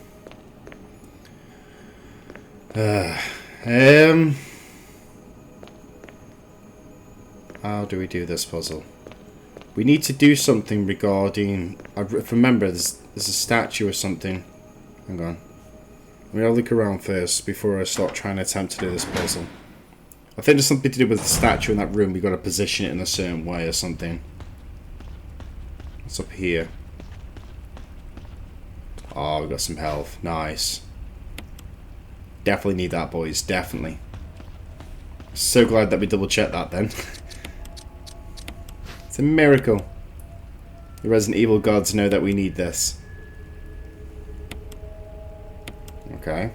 How do we do this puzzle? We need to do something regarding... I remember there's a statue or something. Hang on. I'm going to look around first before I start trying to attempt to do this puzzle. I think there's something to do with the statue in that room. We've got to position it in a certain way or something. What's up here? Oh, we've got some health. Nice. Definitely need that, boys. Definitely. So glad that we double checked that then. It's a miracle. The Resident Evil gods know that we need this. Okay.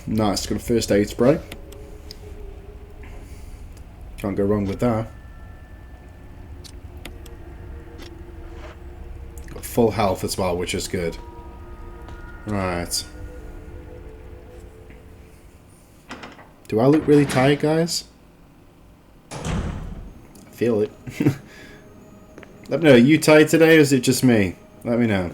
Nice, got a first aid spray. Can't go wrong with that. Got full health as well, which is good. Right. Do I look really tired, guys? I feel it. Let me know, are you tired today or is it just me? Let me know.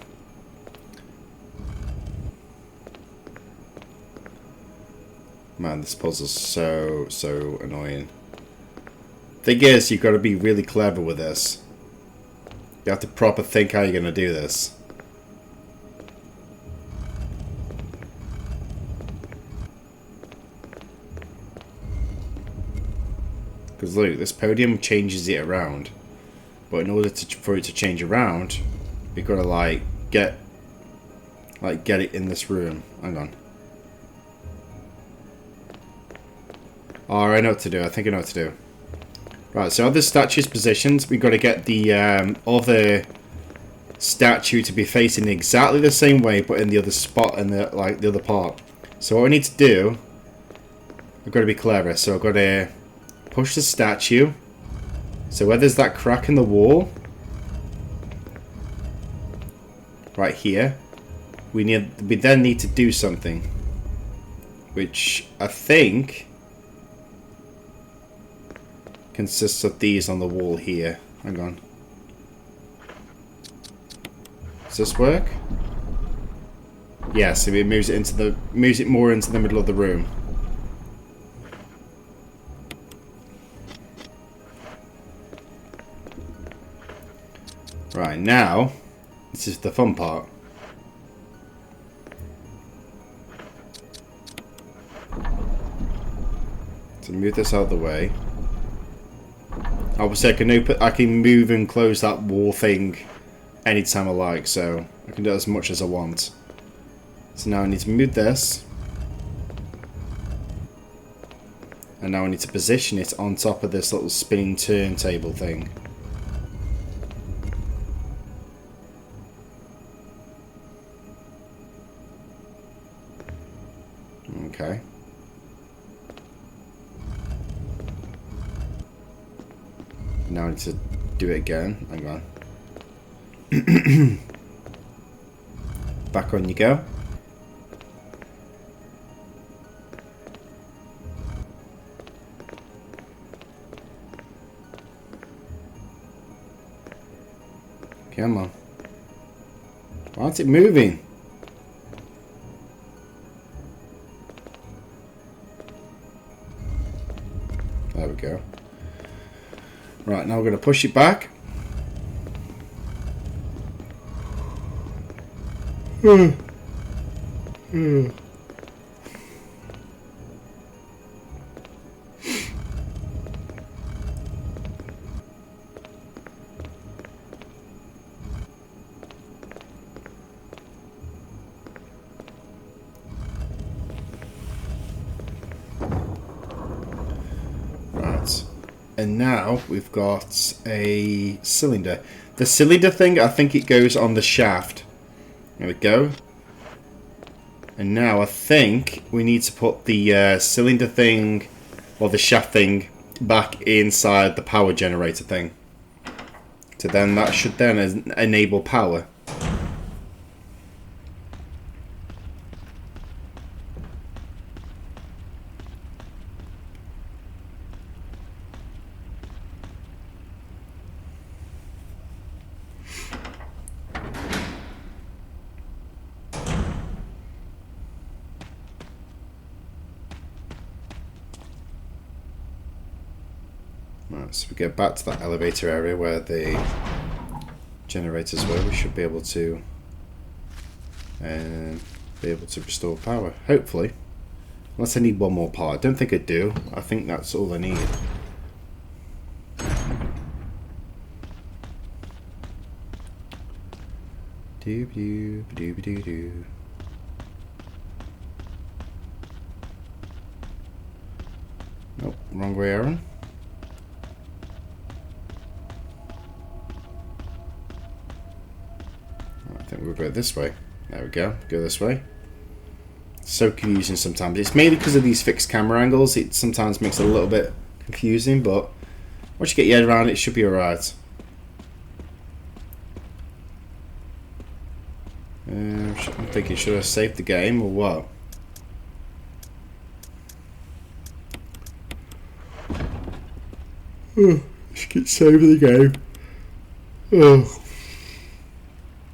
Man, this puzzle's so annoying. Thing is, you've got to be really clever with this. You have to proper think how you're going to do this. Because look, this podium changes it around. But in order for it to change around, you've got to like get it in this room. Hang on. Oh, I know what to do. I think I know what to do. Right, so other statues positioned, we've got to get the other statue to be facing exactly the same way, but in the other spot and the other part. So what I need to do, I've got to be clever. So I've got to push the statue. So where there's that crack in the wall, right here, we then need to do something, which I think consists of these on the wall here. Hang on. Does this work? Yeah, so it moves it more into the middle of the room. Right, now this is the fun part. So move this out of the way. Obviously, I can move and close that wall thing anytime I like, so I can do as much as I want. So now I need to move this, and now I need to position it on top of this little spinning turntable thing. Okay. Now I need to do it again. Hang on. Back on you go. Come on. Why is it moving? There we go. Right, now we're going to push it back. And now we've got a cylinder. The cylinder thing, I think it goes on the shaft. There we go. And now I think we need to put the cylinder thing, or the shaft thing, back inside the power generator thing. So then that should then enable power. Right, so we get back to that elevator area where the generators were. We should be able to restore power, hopefully. Unless I need one more part. I don't think I do. I think that's all I need. Doo-doo-doo-doo-doo. Nope, wrong way, Arron. I think we'll go this way. There we go. Go this way. It's so confusing sometimes. It's mainly because of these fixed camera angles. It sometimes makes it a little bit confusing, but once you get your head around it, it should be alright. I'm thinking, should I save the game or what? Should save the game. Oh.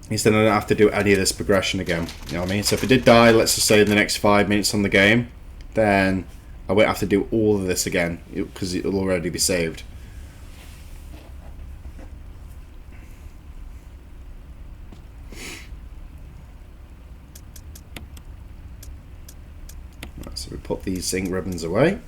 Instead, I don't have to do any of this progression again. You know what I mean? So if I did die, let's just say in the next 5 minutes on the game, then I won't have to do all of this again because it'll already be saved. Right, so we put these ink ribbons away.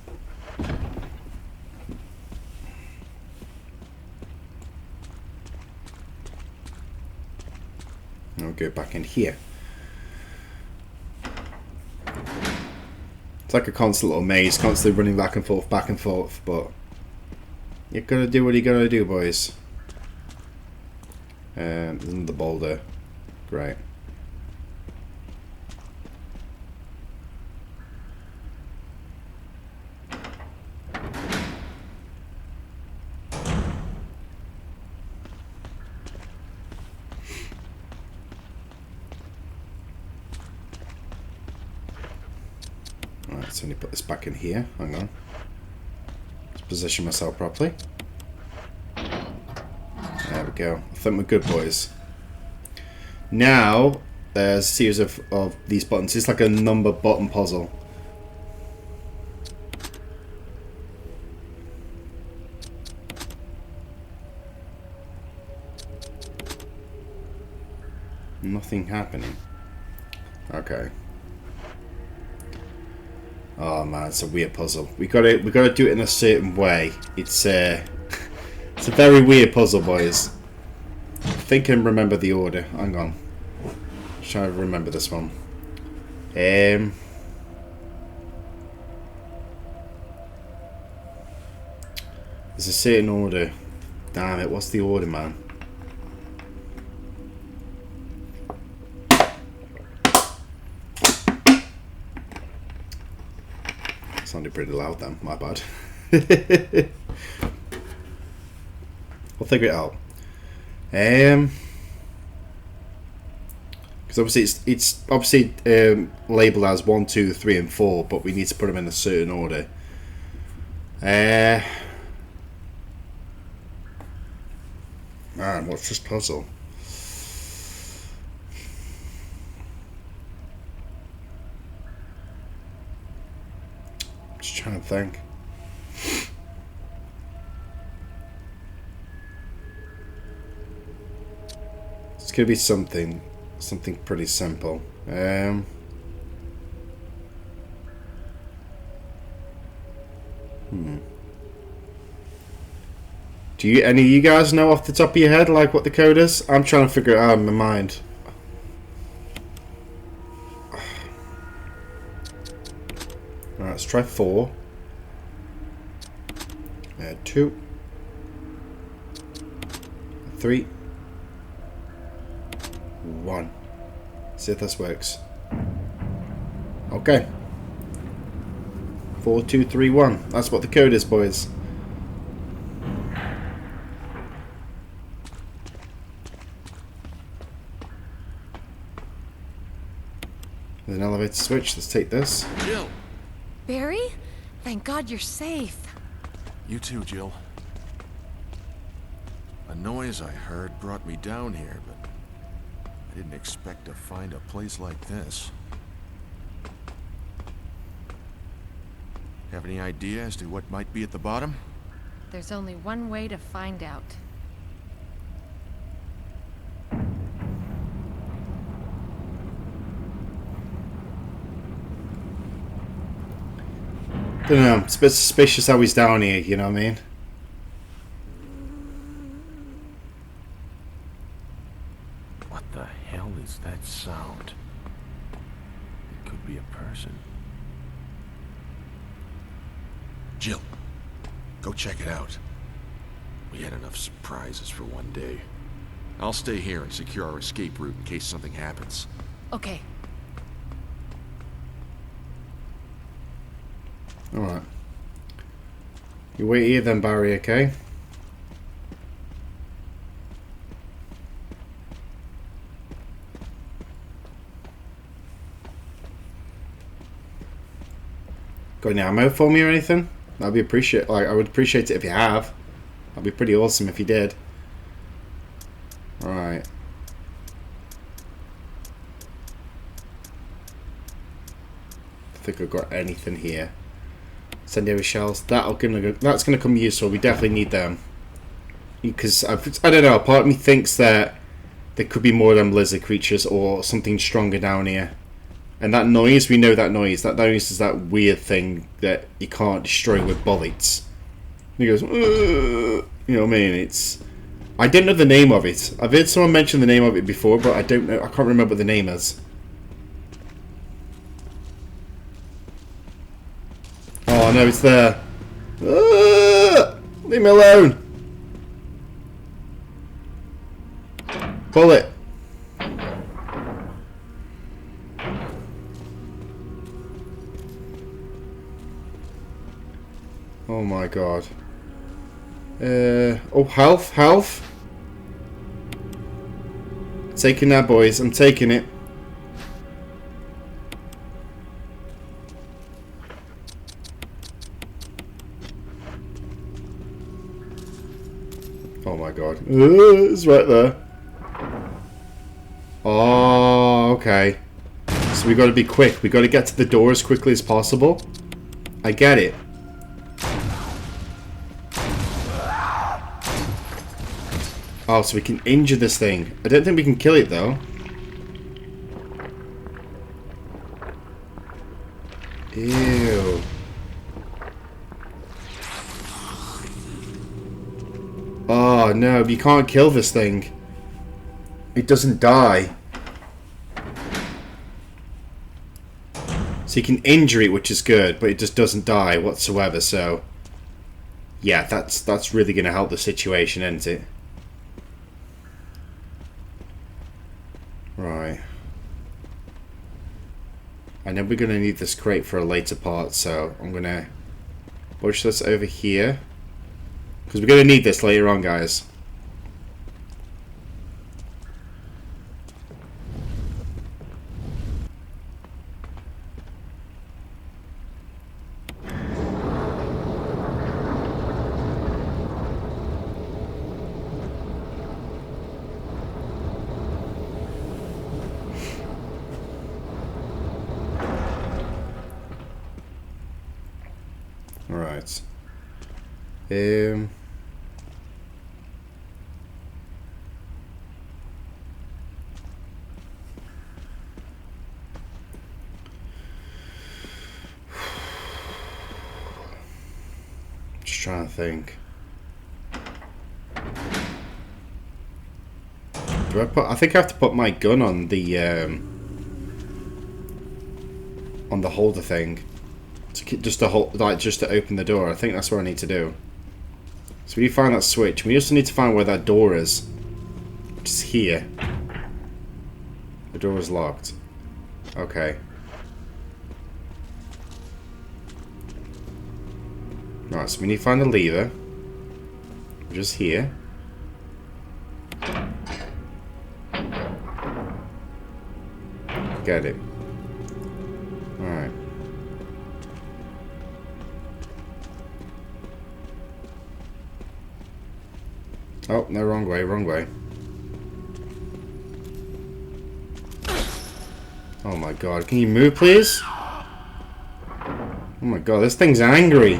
And we'll go back in here. It's like a constant little maze, constantly running back and forth, but you gotta do what you gotta do, boys. There's another boulder. Great. Right, so let me put this back in here. Hang on. Let's position myself properly. There we go. I think we're good, boys. Now, there's a series of these buttons. It's like a number button puzzle. Nothing happening. Okay. Oh man, it's a weird puzzle. We gotta do it in a certain way. It's it's a very weird puzzle, boys. I think I remember the order. Hang on. Let's try to remember this one. There's a certain order. Damn it, what's the order, man? Sounded pretty loud then, my bad. We'll figure it out. Because obviously it's obviously labelled as 1, 2, 3, and 4, but we need to put them in a certain order. Man, what's this puzzle? Just trying to think. It's gonna be something pretty simple. Do any of you guys know off the top of your head like what the code is? I'm trying to figure it out in my mind. Alright, let's try 4. 2. 3. 1. See if this works. Okay. 4, 2, 3, 1. That's what the code is, boys. There's an elevator switch. Let's take this. Jill! Barry? Thank God you're safe. You too, Jill. A noise I heard brought me down here, but I didn't expect to find a place like this. Have any idea as to what might be at the bottom? There's only one way to find out. Don't know. It's a bit suspicious how he's down here, you know what I mean? What the hell is that sound? It could be a person. Jill, go check it out. We had enough surprises for one day. I'll stay here and secure our escape route in case something happens. Okay. Alright. You wait here then, Barry, okay? Got any ammo for me or anything? That'd be appreciate. Like, I would appreciate it if you have. That'd be pretty awesome if you did. Alright. I think I've got anything here. Incendiary shells. That's gonna come useful. We definitely need them. Because I don't know. Part of me thinks that there could be more of them lizard creatures or something stronger down here. And that noise, we know that noise. That noise is that weird thing that you can't destroy with bullets. And he goes, "Ugh." You know what I mean? I didn't know the name of it. I've heard someone mention the name of it before, but I don't know. I can't remember what the name is. Oh no, it's there. Leave me alone. Pull it. Oh my god. Oh, health. Taking that, boys. I'm taking it. Oh my god. It's right there. Oh, okay. So we got to be quick. We got to get to the door as quickly as possible. I get it. Oh, so we can injure this thing. I don't think we can kill it though. Ew. Oh no, you can't kill this thing. It doesn't die. So you can injure it, which is good, but it just doesn't die whatsoever, so... Yeah, that's really going to help the situation, isn't it? Right. I know we're going to need this crate for a later part, so I'm going to push this over here. Because we're going to need this later on, guys. Alright. Just trying to think. Do I think I have to put my gun on the holder thing. Just to hold, just to open the door. I think that's what I need to do. So we need to find that switch. We also need to find where that door is. Which is here. The door is locked. Okay. Right, so we need to find the lever. Which is here. Get it. Alright. Oh, no, wrong way, wrong way. Oh my god, can you move, please? Oh my god, this thing's angry.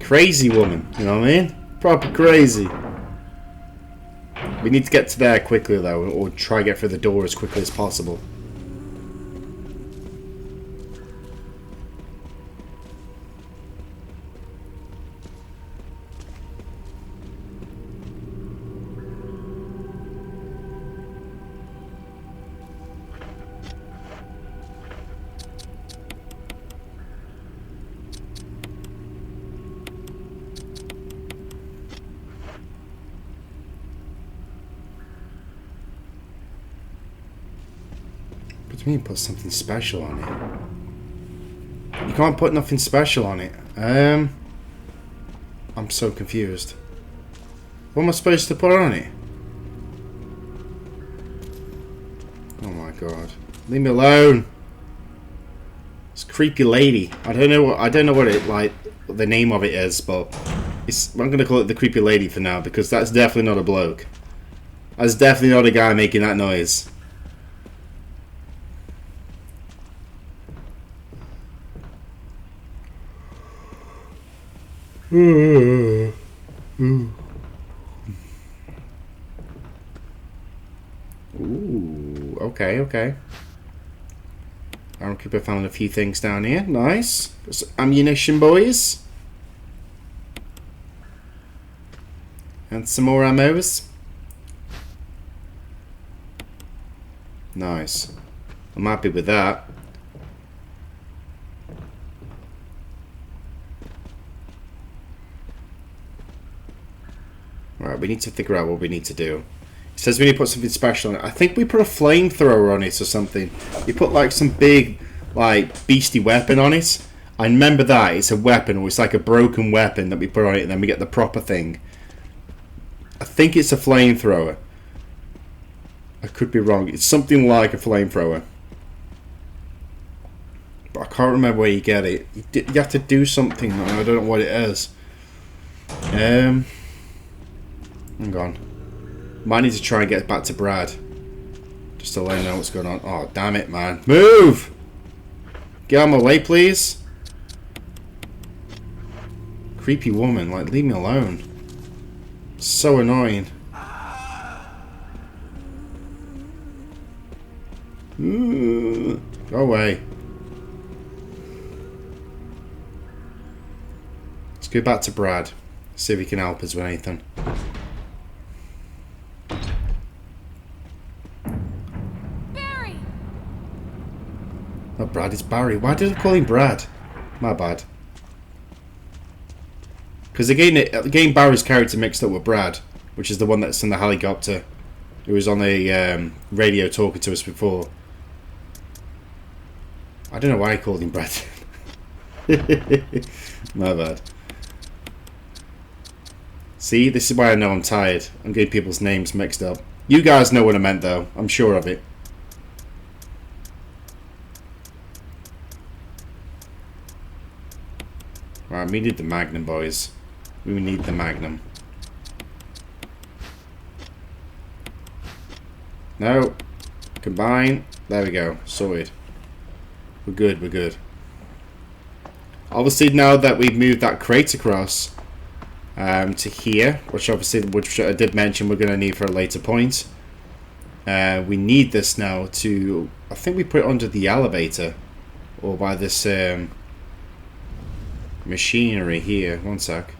Crazy woman, you know what I mean? Proper crazy. We need to get to there quickly, though, or try to get through the door as quickly as possible. What do you mean put something special on it? You can't put nothing special on it. I'm so confused. What am I supposed to put on it? Oh my god. Leave me alone. It's creepy lady. I don't know what it what the name of it is, but I'm gonna call it the creepy lady for now because that's definitely not a bloke. That's definitely not a guy making that noise. Ooh, okay, okay. Arron Cooper found a few things down here. Nice. Got some ammunition, boys. And some more ammos. Nice. I'm happy with that. Right, we need to figure out what we need to do. It says we need to put something special on it. I think we put a flamethrower on it or something. We put like some big, like, beastie weapon on it. I remember that. It's a weapon, or it's like a broken weapon that we put on it, and then we get the proper thing. I think it's a flamethrower. I could be wrong. It's something like a flamethrower. But I can't remember where you get it. You have to do something. I don't know what it is. Hang on. Might need to try and get back to Brad. Just to let him know what's going on. Oh, damn it, man. Move! Get out of my way, please. Creepy woman. Like, leave me alone. So annoying. Ooh, go away. Let's go back to Brad. See if he can help us with anything. Barry! Not Brad, it's Barry. Why did I call him Brad? My bad. Because again, Barry's character mixed up with Brad, which is the one that's in the helicopter. Who was on the radio talking to us before. I don't know why I called him Brad. My bad. See, this is why I know I'm tired. I'm getting people's names mixed up. You guys know what I meant, though. I'm sure of it. Right, we need the Magnum, boys. We need the Magnum. No. Combine. There we go. Sorted. We're good, we're good. Obviously, now that we've moved that crate across to here, which I did mention we're going to need for a later point. We need this now to... I think we put it under the elevator. Or by this machinery here. One sec.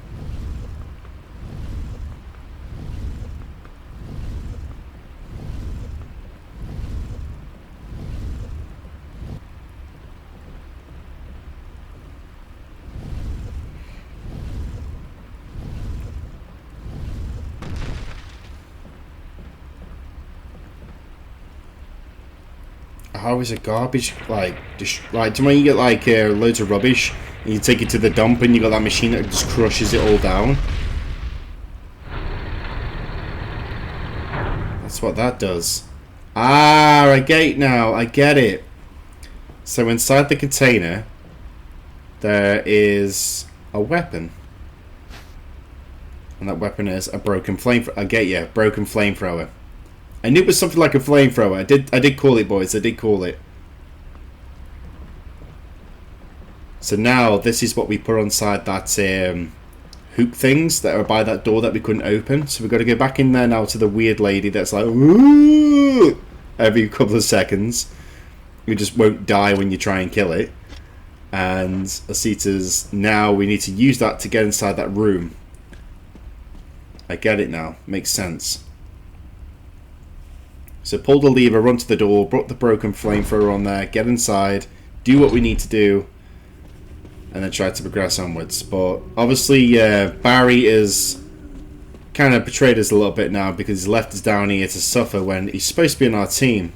How is it garbage? Like, do you know when you get like loads of rubbish and you take it to the dump and you got that machine that just crushes it all down? That's what that does. Ah, I get it now. I get it. So inside the container, there is a weapon. And that weapon is a broken flamethrower. I get you. Broken flamethrower. I knew it was something like a flamethrower. I did call it, boys. I did call it. So now this is what we put inside that hook things that are by that door that we couldn't open. So we've got to go back in there now to the weird lady that's like, ooh, every couple of seconds. You just won't die when you try and kill it. And Asita's now we need to use that to get inside that room. I get it now. Makes sense. So pull the lever, run to the door, put the broken flamethrower on there, get inside, do what we need to do, and then try to progress onwards. But obviously Barry is kind of betrayed us a little bit now because he's left us down here to suffer when he's supposed to be on our team.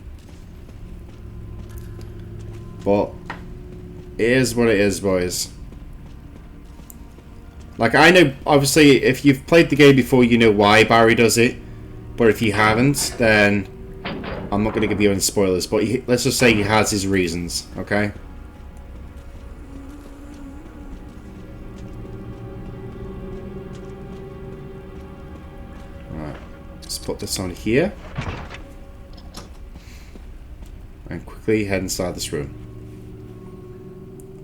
But it is what it is, boys. Like, I know, obviously, if you've played the game before, you know why Barry does it. But if you haven't, then I'm not going to give you any spoilers, but let's just say he has his reasons, okay? Alright, let's put this on here. And quickly head inside this room.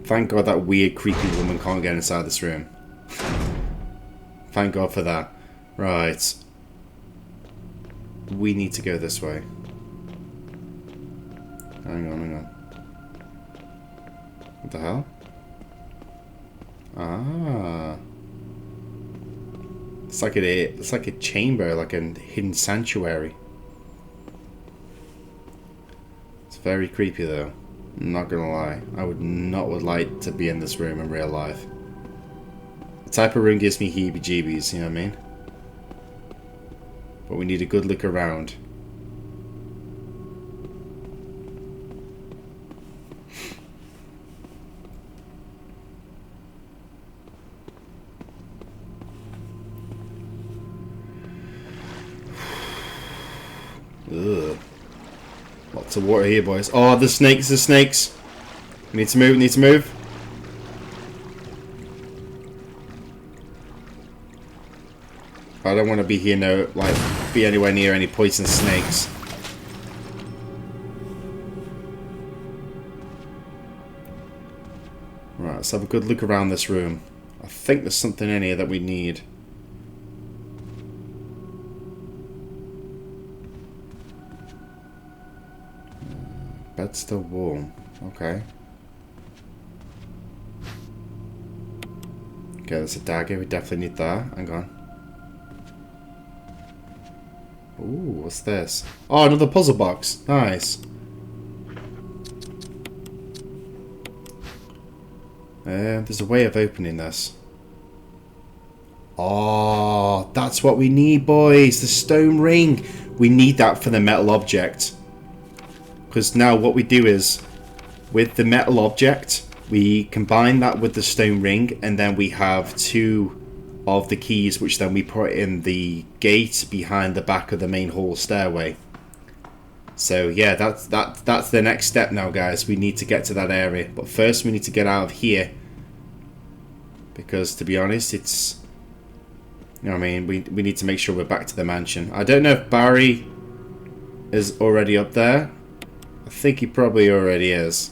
Thank God that weird, creepy woman can't get inside this room. Thank God for that. Right. We need to go this way. Hang on, hang on. What the hell? Ah. It's like a chamber, like a hidden sanctuary. It's very creepy though. I'm not gonna lie. I would not like to be in this room in real life. The type of room gives me heebie-jeebies, you know what I mean? But we need a good look around. Ugh. Lots of water here, boys. Oh, the snakes, the snakes. We need to move, we need to move. I don't want to be here, no, like, be anywhere near any poisonous snakes. Right, let's have a good look around this room. I think there's something in here that we need. Bed's still warm. Okay. Okay, there's a dagger. We definitely need that. Hang on. Ooh, what's this? Oh, another puzzle box. Nice. There's a way of opening this. Oh, that's what we need, boys. The stone ring. We need that for the metal object. Because now what we do is, with the metal object, we combine that with the stone ring, and then we have 2 of the keys, which then we put in the gate behind the back of the main hall stairway. So yeah, that's the next step now, guys. We need to get to that area, but first we need to get out of here, because to be honest, it's, you know what I mean, we need to make sure we're back to the mansion. I don't know if Barry is already up there. I think he probably already is.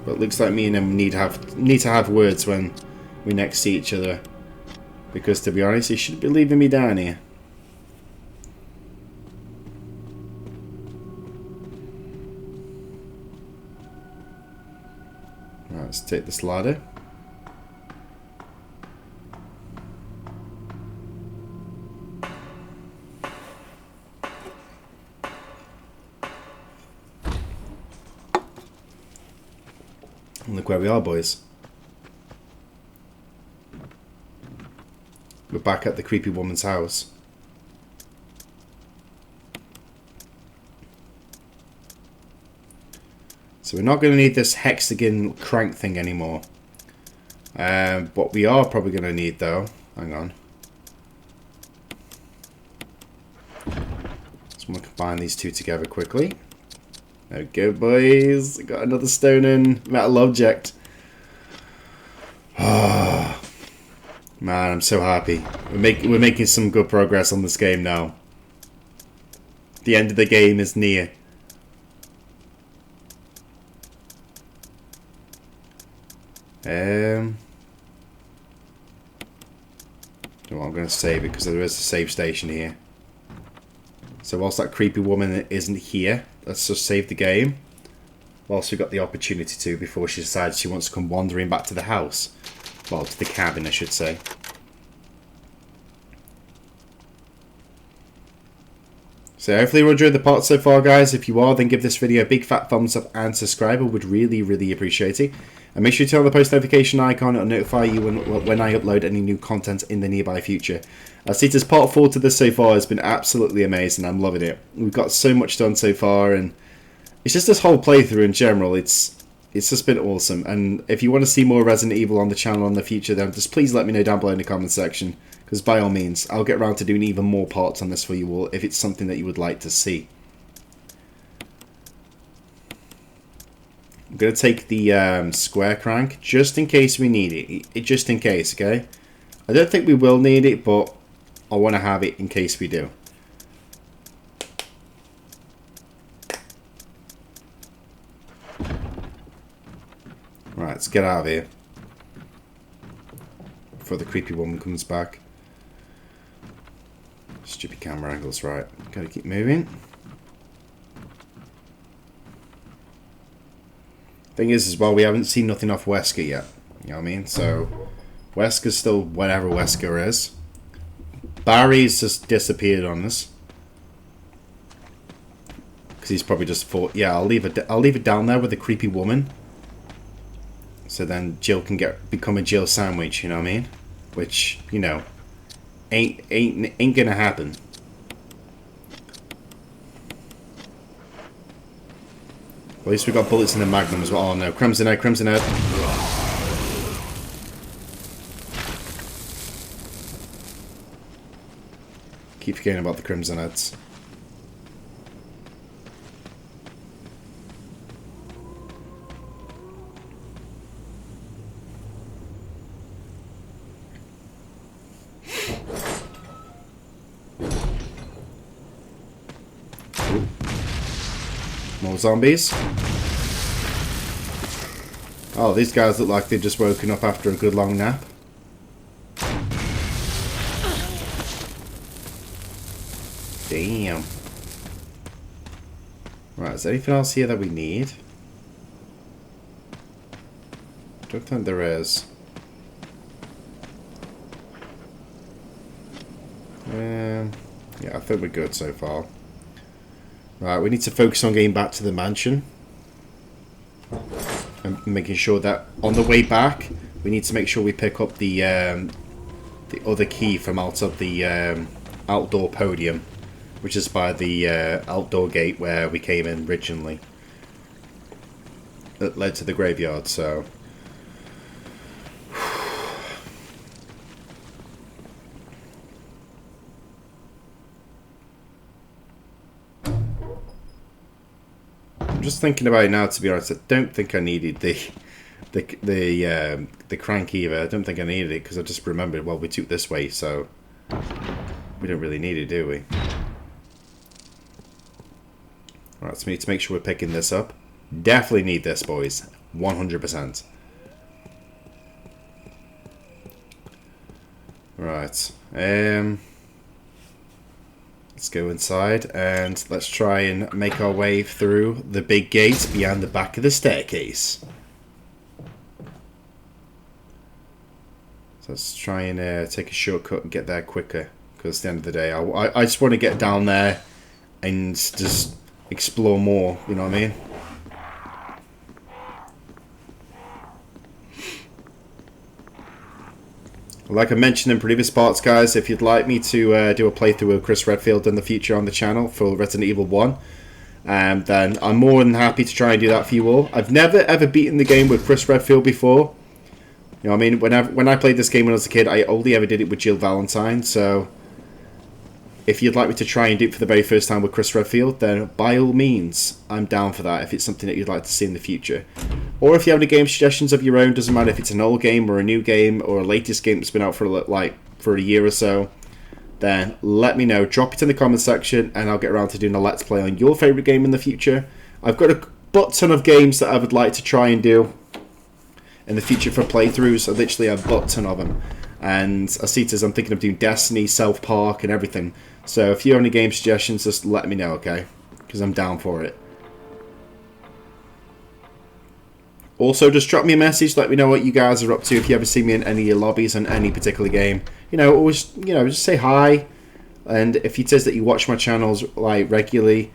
But it looks like me and him need to have words when we next see each other. Because to be honest, he shouldn't be leaving me down here. Right, let's take this ladder. And look where we are, boys. We're back at the creepy woman's house. So we're not going to need this hexagon crank thing anymore. What we are probably going to need, though... Hang on. Just want to combine these 2 together quickly. There we go, boys. Got another stone and metal object. Ah, man, I'm so happy. We're making some good progress on this game now. The end of the game is near. I'm going to save it because there is a save station here. So whilst that creepy woman isn't here, let's just save the game. Whilst we got the opportunity to, before she decides she wants to come wandering back to the house. Well, to the cabin, I should say. So hopefully you enjoyed the part so far, guys. If you are, then give this video a big fat thumbs up and subscribe. I would really appreciate it. And make sure you turn on the post notification icon. It'll notify you when I upload any new content in the nearby future. Cetus part 4 to this so far has been absolutely amazing. I'm loving it. We've got so much done so far, and it's just this whole playthrough in general. It's just been awesome. And if you want to see more Resident Evil on the channel in the future, then just please let me know down below in the comment section. Because by all means, I'll get around to doing even more parts on this for you all if it's something that you would like to see. I'm going to take the square crank just in case we need it. Just in case, okay? I don't think we will need it, but I want to have it in case we do. Right, let's get out of here. before the creepy woman comes back. Stupid camera angles, right. Gotta keep moving. Thing is, as well, we haven't seen nothing off Wesker yet. You know what I mean? So, Wesker's still whatever Wesker is. Barry's just disappeared on us. Because he's probably just thought, yeah, I'll leave it down there with the creepy woman. So then Jill can become a Jill sandwich, you know what I mean? Which, you know, ain't gonna happen. At least we got bullets in the Magnum as well. Oh no, Crimson Head, Crimson Head. Keep forgetting about the Crimson Heads. More zombies. Oh, these guys look like they've just woken up after a good long nap. Damn. Right, is there anything else here that we need? Don't think there is. Yeah, I think we're good so far. Right, we need to focus on getting back to the mansion. And making sure that on the way back, we need to make sure we pick up the other key from out of the outdoor podium, which is by the outdoor gate where we came in originally. That led to the graveyard, so... Just thinking about it now, to be honest, I don't think I needed the crank either. I don't think I needed it because I just remembered, well, we took this way, so we don't really need it, do we? Alright, so we need to make sure we're picking this up. Definitely need this, boys. 100%. Right. Let's go inside and let's try and make our way through the big gate beyond the back of the staircase. So let's try and take a shortcut and get there quicker, because at the end of the day I just want to get down there and just explore more, you know what I mean? Like I mentioned in previous parts, guys, if you'd like me to do a playthrough of Chris Redfield in the future on the channel for Resident Evil 1, then I'm more than happy to try and do that for you all. I've never ever beaten the game with Chris Redfield before. You know what I mean? When I played this game when I was a kid, I only ever did it with Jill Valentine, so if you'd like me to try and do it for the very first time with Chris Redfield, then by all means, I'm down for that if it's something that you'd like to see in the future. Or if you have any game suggestions of your own, doesn't matter if it's an old game or a new game or a latest game that's been out for a year or so, then let me know. Drop it in the comment section and I'll get around to doing a Let's Play on your favourite game in the future. I've got a butt ton of games that I would like to try and do in the future for playthroughs. I literally have a butt ton of them. And as I'm thinking of doing Destiny, South Park and everything. So if you have any game suggestions, just let me know, okay? Because I'm down for it. Also, just drop me a message, let me know what you guys are up to. If you ever see me in any of your lobbies on any particular game, you know, always, you know, just say hi. And if it says that you watch my channels like regularly,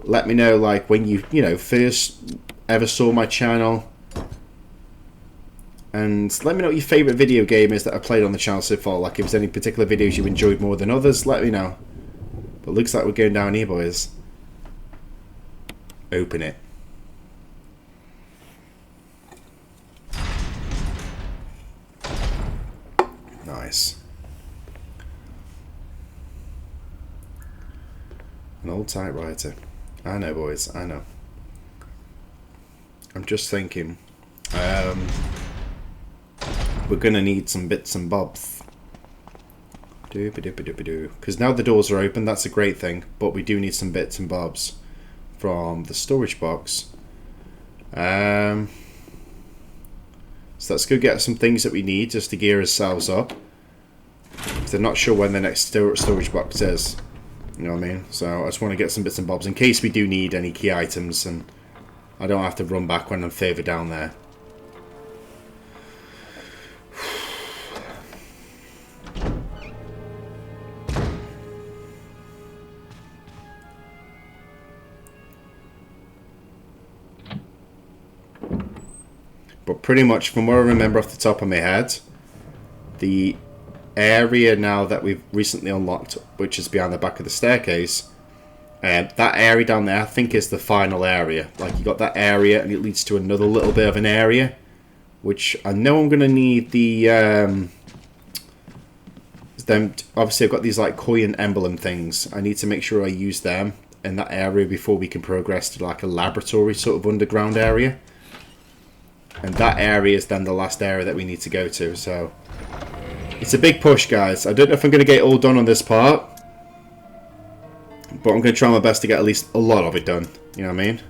let me know like when you know, first ever saw my channel. And let me know what your favourite video game is that I've played on the channel so far. Like if there's any particular videos you enjoyed more than others, let me know. But looks like we're going down here, boys. Open it. Nice. An old typewriter. I know, boys, I know. I'm just thinking. We're gonna need some bits and bobs. Because now the doors are open, that's a great thing. But we do need some bits and bobs from the storage box. So So let's go get some things that we need just to gear ourselves up. Because I'm not sure when the next storage box is. You know what I mean? So I just want to get some bits and bobs in case we do need any key items, and I don't have to run back when I'm further down there. But pretty much from what I remember off the top of my head, the area now that we've recently unlocked, which is behind the back of the staircase, that area down there I think is the final area. Like, you got that area and it leads to another little bit of an area, which I know I'm going to need the obviously I've got these like coin emblem things. I need to make sure I use them in that area before we can progress to like a laboratory sort of underground area. And that area is then the last area that we need to go to. So it's a big push, guys. I don't know if I'm going to get it all done on this part, but I'm going to try my best to get at least a lot of it done. You know what I mean?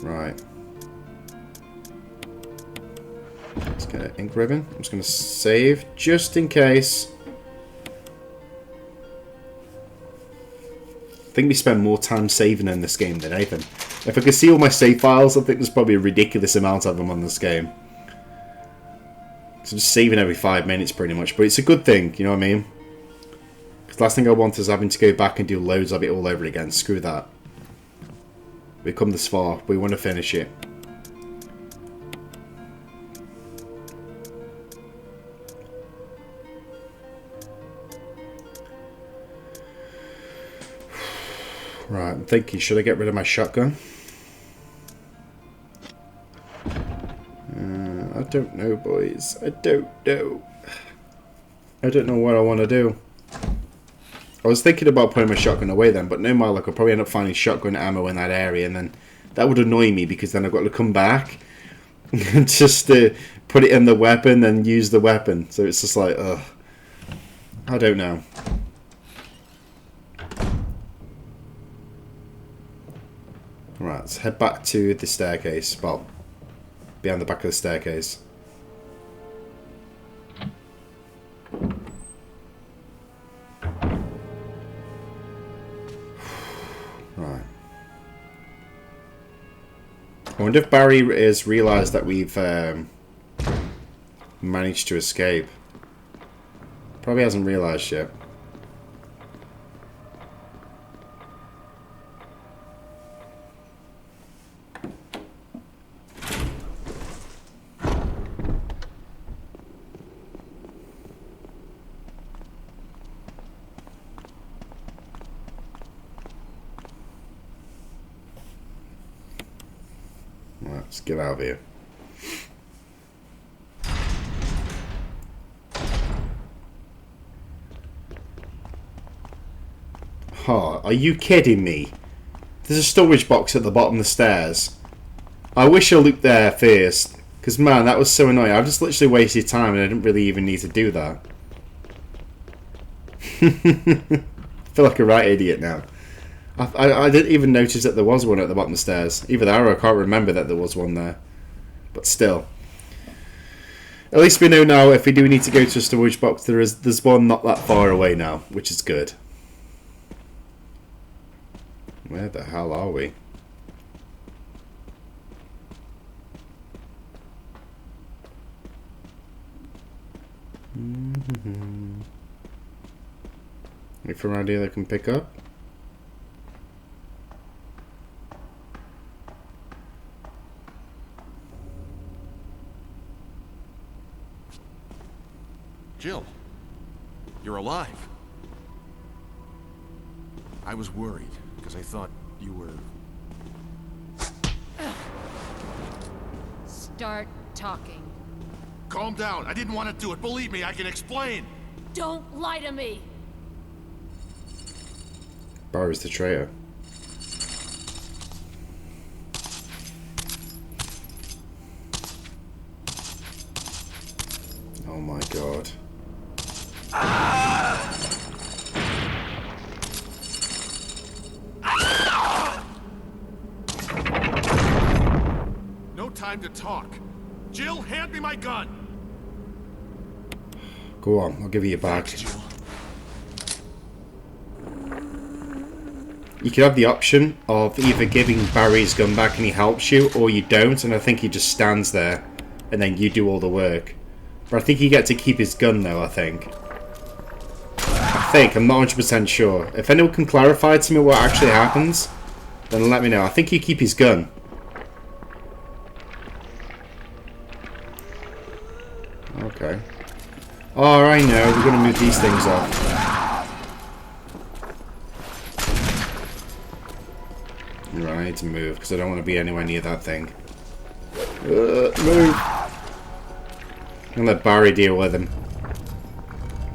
Right. Let's get an ink ribbon. I'm just going to save just in case. I think we spend more time saving in this game than anything. If I could see all my save files, I think there's probably a ridiculous amount of them on this game. So just saving every 5 minutes pretty much, but it's a good thing, you know what I mean? Because last thing I want is having to go back and do loads of it all over again. Screw that. We've come this far, we want to finish it. Right, I'm thinking, should I get rid of my shotgun? I don't know, boys. I don't know. I don't know what I want to do. I was thinking about putting my shotgun away then, but no matter, like, I'll probably end up finding shotgun ammo in that area, and then that would annoy me because then I've got to come back and just put it in the weapon and use the weapon. So it's just like, ugh. I don't know. Right, let's head back to the staircase. Well, behind the back of the staircase. Right. I wonder if Barry has realised that we've managed to escape. Probably hasn't realised yet. Let's get out of here. Oh, are you kidding me? There's a storage box at the bottom of the stairs. I wish I looked there first, because man, that was so annoying. I just literally wasted time and I didn't really even need to do that. I feel like a right idiot now. I didn't even notice that there was one at the bottom of the stairs. Either that or I can't remember that there was one there. But still. At least we know now if we do need to go to a storage box, there's one not that far away now, which is good. Where the hell are we? Anything around here that I can pick up? Jill, you're alive. I was worried, because I thought you were... Start talking. Calm down. I didn't want to do it. Believe me, I can explain. Don't lie to me. Barry's the traitor. Oh my god. time to talk. Jill, hand me my gun! Go on, I'll give you your bag. Thanks, Jill. You could have the option of either giving Barry his gun back and he helps you, or you don't, and I think he just stands there, and then you do all the work. But I think you get to keep his gun though, I think. I'm not 100% sure. If anyone can clarify to me what actually happens, then let me know. I think you keep his gun. Okay. Oh, I know. We're going to move these things off. Right, I need to move because I don't want to be anywhere near that thing. Move. I'm going to let Barry deal with him.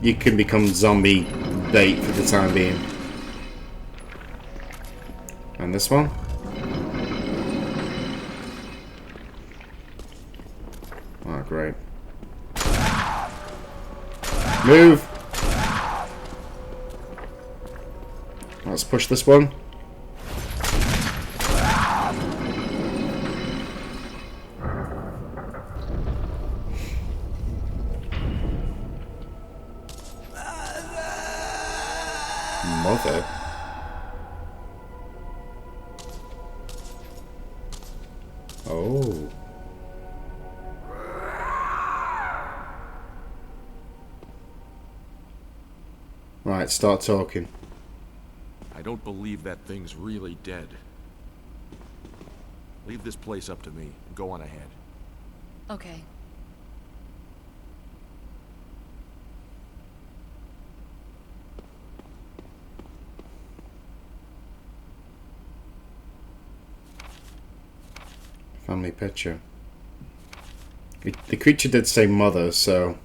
You can become zombie bait for the time being. And this one? Oh, great. Move! Let's push this one. Mother. Oh. Right, start talking. I don't believe that thing's really dead. Leave this place up to me. Go on ahead. Okay. Family picture. The creature did say mother, so...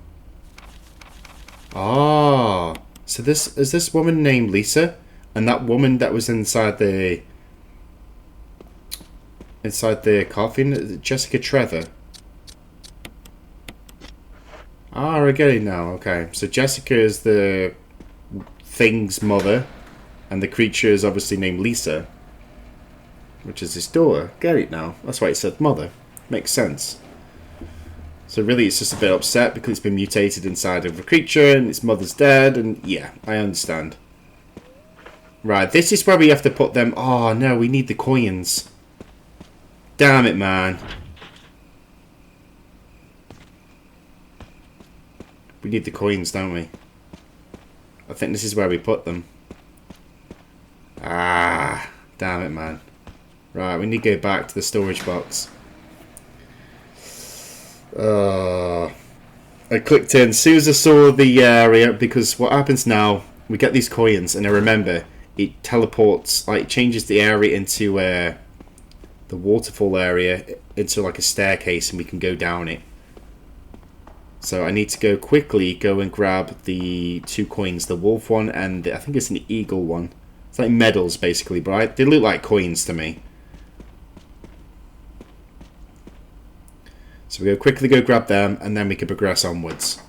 Ah, so is this woman named Lisa? And that woman that was inside the coffin, Jessica Trevor. Ah, I get it now. Okay, so Jessica is the thing's mother, and the creature is obviously named Lisa, which is his daughter. Get it now. That's why it said mother. Makes sense. So really it's just a bit upset because it's been mutated inside of a creature and its mother's dead, and yeah, I understand. Right, this is where we have to put them. Oh no, we need the coins. Damn it, man. We need the coins, don't we? I think this is where we put them. Ah, damn it, man. Right, we need to go back to the storage box. I clicked in as soon as I saw the area, because what happens now, we get these coins, and I remember it teleports, like it changes the area into the waterfall area into like a staircase, and we can go down it. So I need to go and grab the 2 coins, the wolf one and I think it's an eagle one. It's like medals basically, but they look like coins to me. So we quickly go grab them, and then we can progress onwards.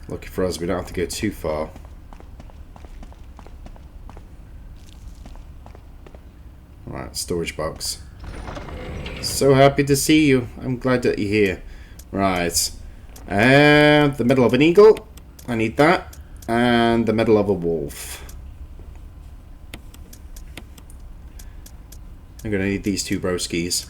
Lucky for us, we don't have to go too far. Alright, storage box. So happy to see you. I'm glad that you're here. Right. And the medal of an eagle. I need that. And the medal of a wolf. I'm going to need these 2 broskies.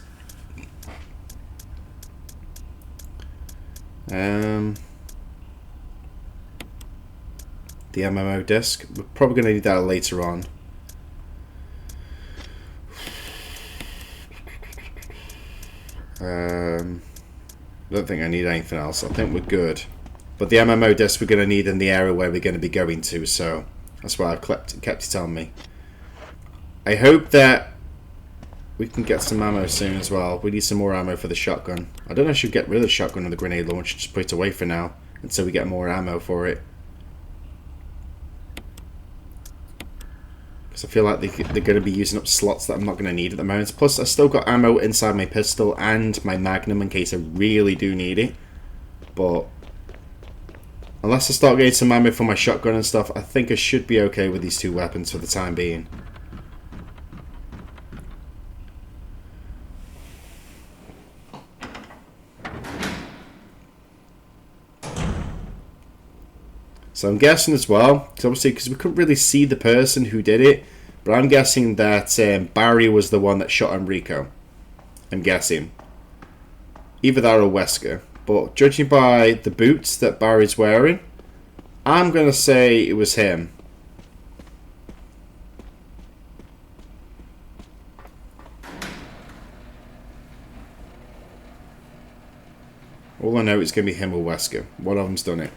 The MMO disc. We're probably going to need that later on. I don't think I need anything else. I think we're good. But the MMO disc we're going to need in the area where we're going to be going to, so that's why I've kept it on me. I hope that we can get some ammo soon as well. We need some more ammo for the shotgun. I don't know if I should get rid of the shotgun or the grenade launcher, just put it away for now until we get more ammo for it. Because I feel like they're going to be using up slots that I'm not going to need at the moment. Plus, I still got ammo inside my pistol and my magnum in case I really do need it. But unless I start getting some ammo for my shotgun and stuff, I think I should be okay with these two weapons for the time being. So I'm guessing as well, because we couldn't really see the person who did it, but I'm guessing that Barry was the one that shot Enrico. I'm guessing. Either that or Wesker. But judging by the boots that Barry's wearing, I'm going to say it was him. All I know is going to be him or Wesker. One of them's done it.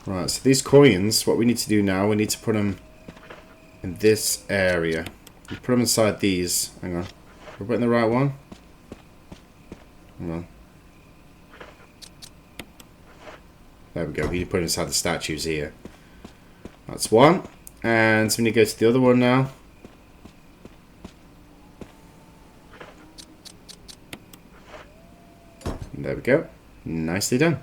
Right, so these coins, what we need to do now, we need to put them in this area. We put them inside these. Hang on. We're putting the right one? Hang on. There we go. We need to put it inside the statues here. That's one. And so we need to go to the other one now. And there we go. Nicely done.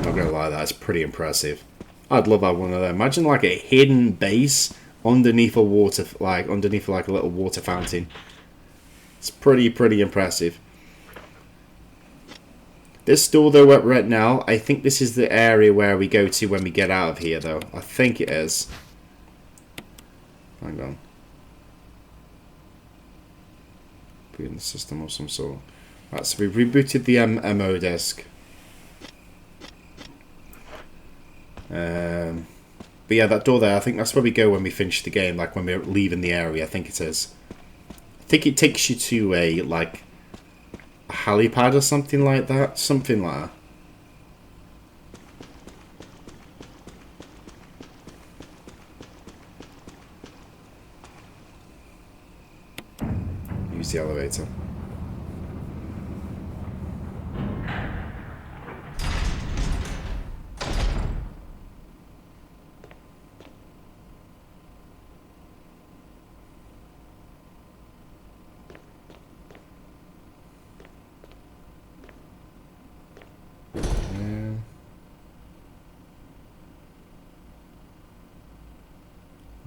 Not gonna lie, that's pretty impressive. I'd love to have one of them. Imagine like a hidden base underneath a water, underneath a little water fountain. It's pretty impressive. This door though we're at now, I think this is the area where we go to when we get out of here though. I think it is. Hang on. Be in the system of some sort. Right, so we rebooted the MO disk. But yeah, that door there, I think that's where we go when we finish the game, like when we're leaving the area, I think it is. I think it takes you to a, like, a helipad or something like that. Something like that. Use the elevator.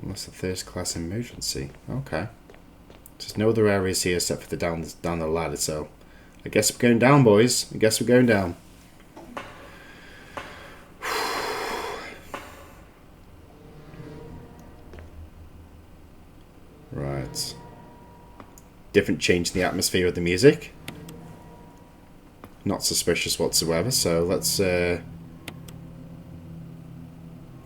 Unless a first class emergency. Okay. There's no other areas here except for the down the ladder, so I guess we're going down, boys. I guess we're going down. Right. Different change in the atmosphere of the music. Not suspicious whatsoever, so let's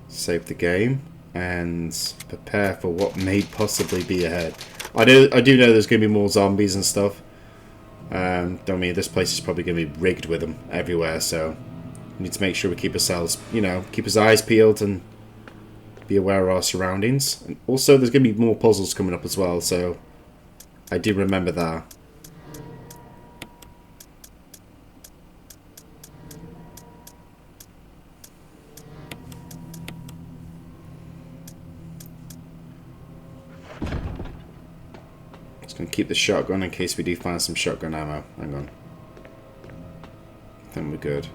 save the game and prepare for what may possibly be ahead. I do know there's going to be more zombies and stuff. Don't mean this place is probably going to be rigged with them everywhere, so we need to make sure we keep ourselves, keep our eyes peeled and be aware of our surroundings. And also, there's going to be more puzzles coming up as well, so I do remember that. Gonna keep the shotgun in case we do find some shotgun ammo. Hang on. Then we're good.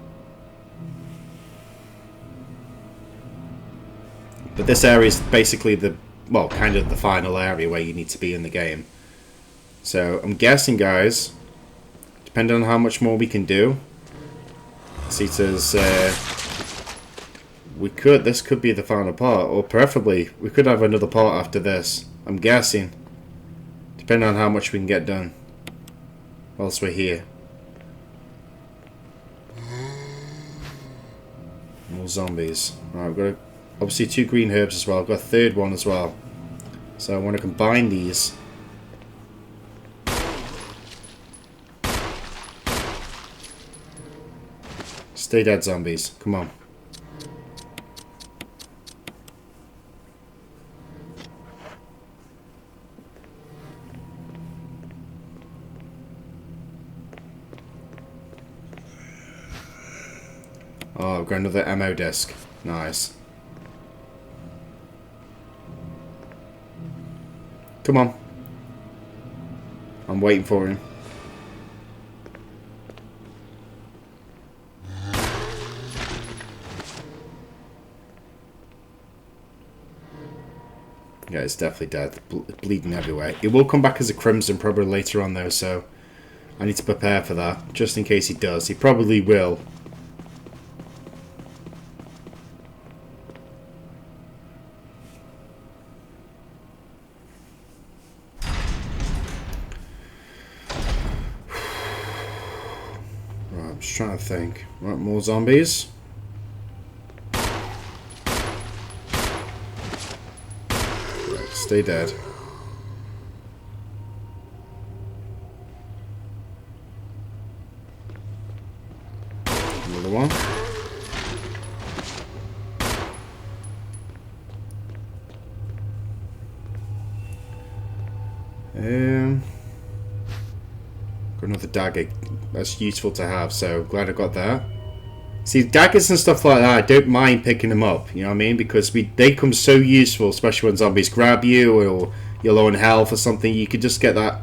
But this area is basically kind of the final area where you need to be in the game. So I'm guessing, guys, depending on how much more we can do, this could be the final part, or preferably we could have another part after this. I'm guessing. Depending on how much we can get done whilst we're here. More zombies. Right, we've got obviously 2 green herbs as well. I've got a third one as well. So I want to combine these. Stay dead, zombies. Come on. Oh, I've got another ammo disc. Nice. Come on. I'm waiting for him. Yeah, it's definitely dead. Bleeding everywhere. It will come back as a crimson probably later on though, so I need to prepare for that. Just in case he does. He probably will. Right, I'm just trying to think. Right, more zombies. Right, stay dead. Another one. Got another dagger. That's useful to have, so glad I got that. See, daggers and stuff like that, I don't mind picking them up, you know what I mean? Because they come so useful, especially when zombies grab you or you're low on health or something. You could just get that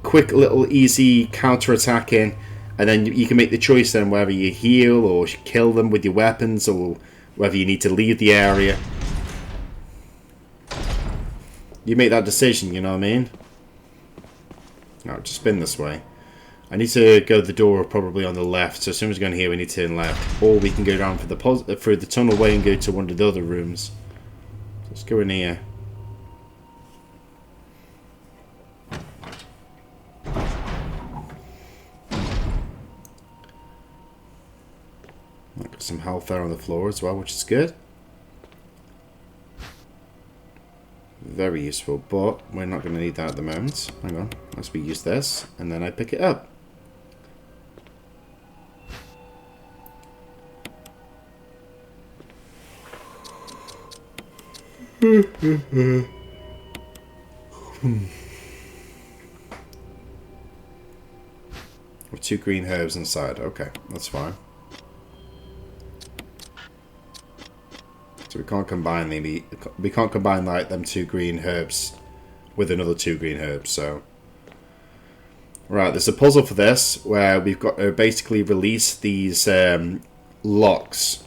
quick little easy counter-attack in, and then you can make the choice then whether you heal or kill them with your weapons or whether you need to leave the area. You make that decision, you know what I mean? No, just spin this way. I need to go the door probably on the left, so as soon as we go in here we need to turn left. Or we can go down through the tunnel way and go to one of the other rooms. Let's go in here. Got some health there on the floor as well, which is good. Very useful, but we're not going to need that at the moment. Hang on, let's use this, and then I pick it up. With 2 green herbs inside. Okay, that's fine. So we can't combine we can't combine like them 2 green herbs with another 2 green herbs. So right, there's a puzzle for this where we've got to basically release these locks.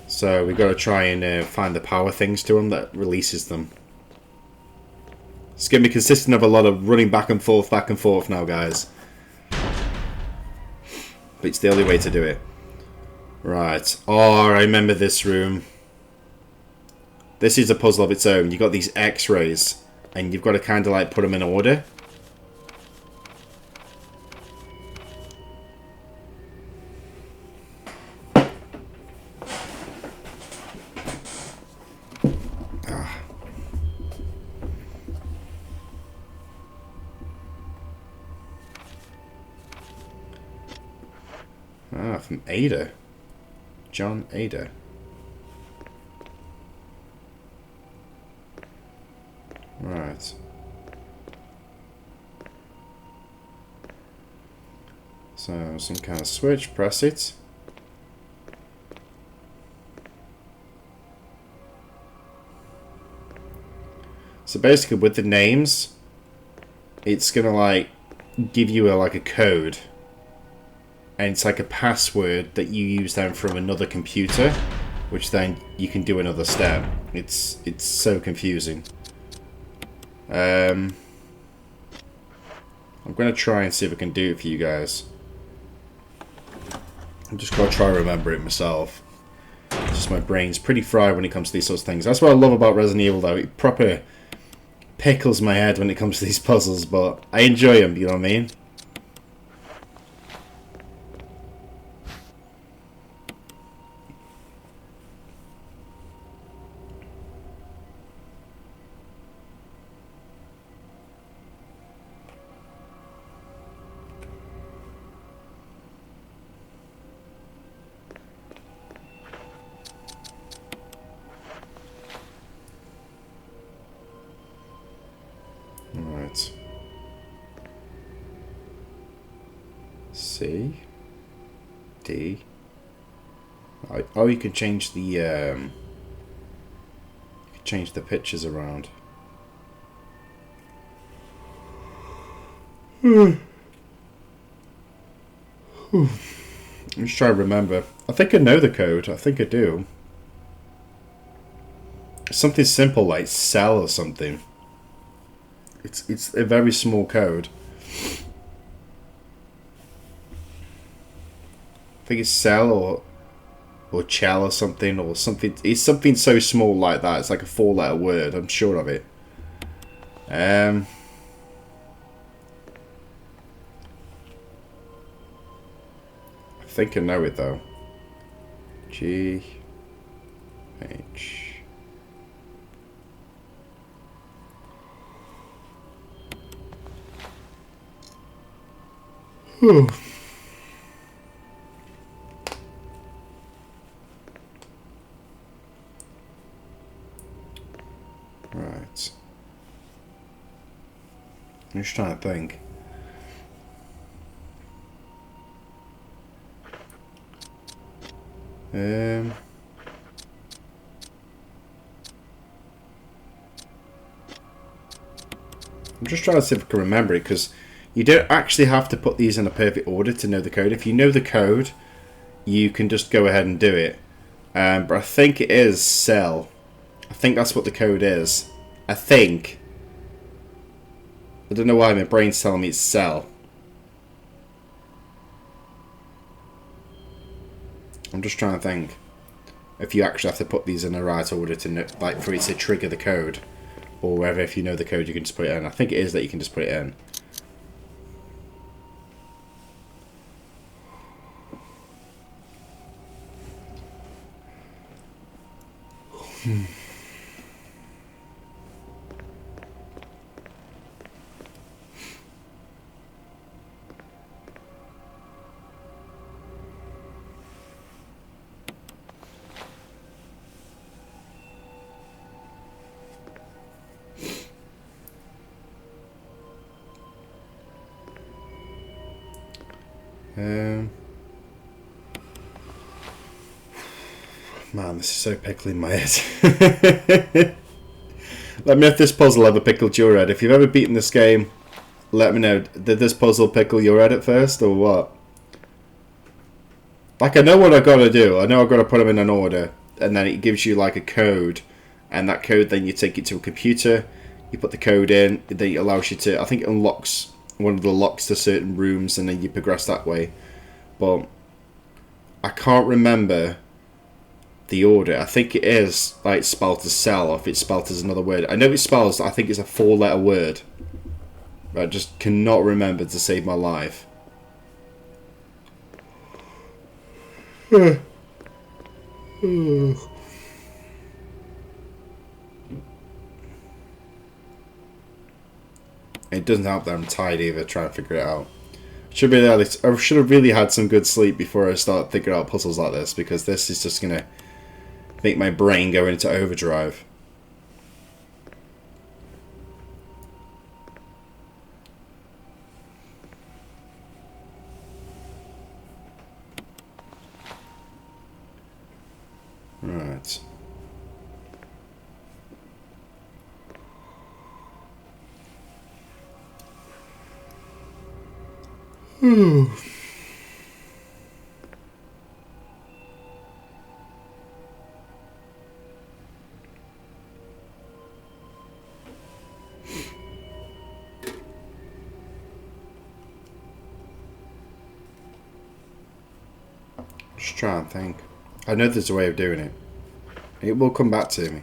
So we've got to try and find the power things to them that releases them. It's going to be consistent of a lot of running back and forth now, guys. But it's the only way to do it. Right. Oh, I remember this room. This is a puzzle of its own. You've got these X-rays, and you've got to kind of like put them in order. From Ada. John Ada. Right. So, some kind of switch, press it. So basically with the names, it's gonna like give you a code. And it's like a password that you use then from another computer, which then you can do another step. It's so confusing. I'm going to try and see if I can do it for you guys. I'm just going to try and remember it myself. Just my brain's pretty fried when it comes to these sorts of things. That's what I love about Resident Evil though. It proper pickles my head when it comes to these puzzles, but I enjoy them, you know what I mean? C, D. Oh, you can change the pictures around. I'm just trying to remember. I think I know the code. I think I do. Something simple like cell or something. It's a very small code. I think it's cell or chell or something. It's something so small like that. It's like a 4-letter word. I'm sure of it. I think I know it though. G H. Whew. Right. I'm just trying to think. I'm just trying to see if I can remember it, because you don't actually have to put these in a perfect order to know the code. If you know the code, you can just go ahead and do it. But I think it is cell. I think that's what the code is. I think. I don't know why my brain's telling me it's cell. I'm just trying to think if you actually have to put these in the right order to know, like for it to trigger the code, or whether if you know the code you can just put it in. I think it is that you can just put it in. Man, this is so pickling my head. Let me know if this puzzle ever pickled your head. If you've ever beaten this game, let me know. Did this puzzle pickle your head at first, or what? Like, I know what I've got to do. I know I've got to put them in an order, and then it gives you, like, a code. And that code, then you take it to a computer, you put the code in, then it allows you to... I think it unlocks one of the locks to certain rooms, and then you progress that way. But I can't remember the order. I think it is like spelled as cell, or if it's spelled as another word. I know it spells, I think it's a 4-letter word. But I just cannot remember to save my life. It doesn't help that I'm tired either trying to figure it out. I should have really had some good sleep before I start thinking out puzzles like this, because this is just gonna make my brain go into overdrive. Right. Just try and think. I know there's a way of doing it. It will come back to me.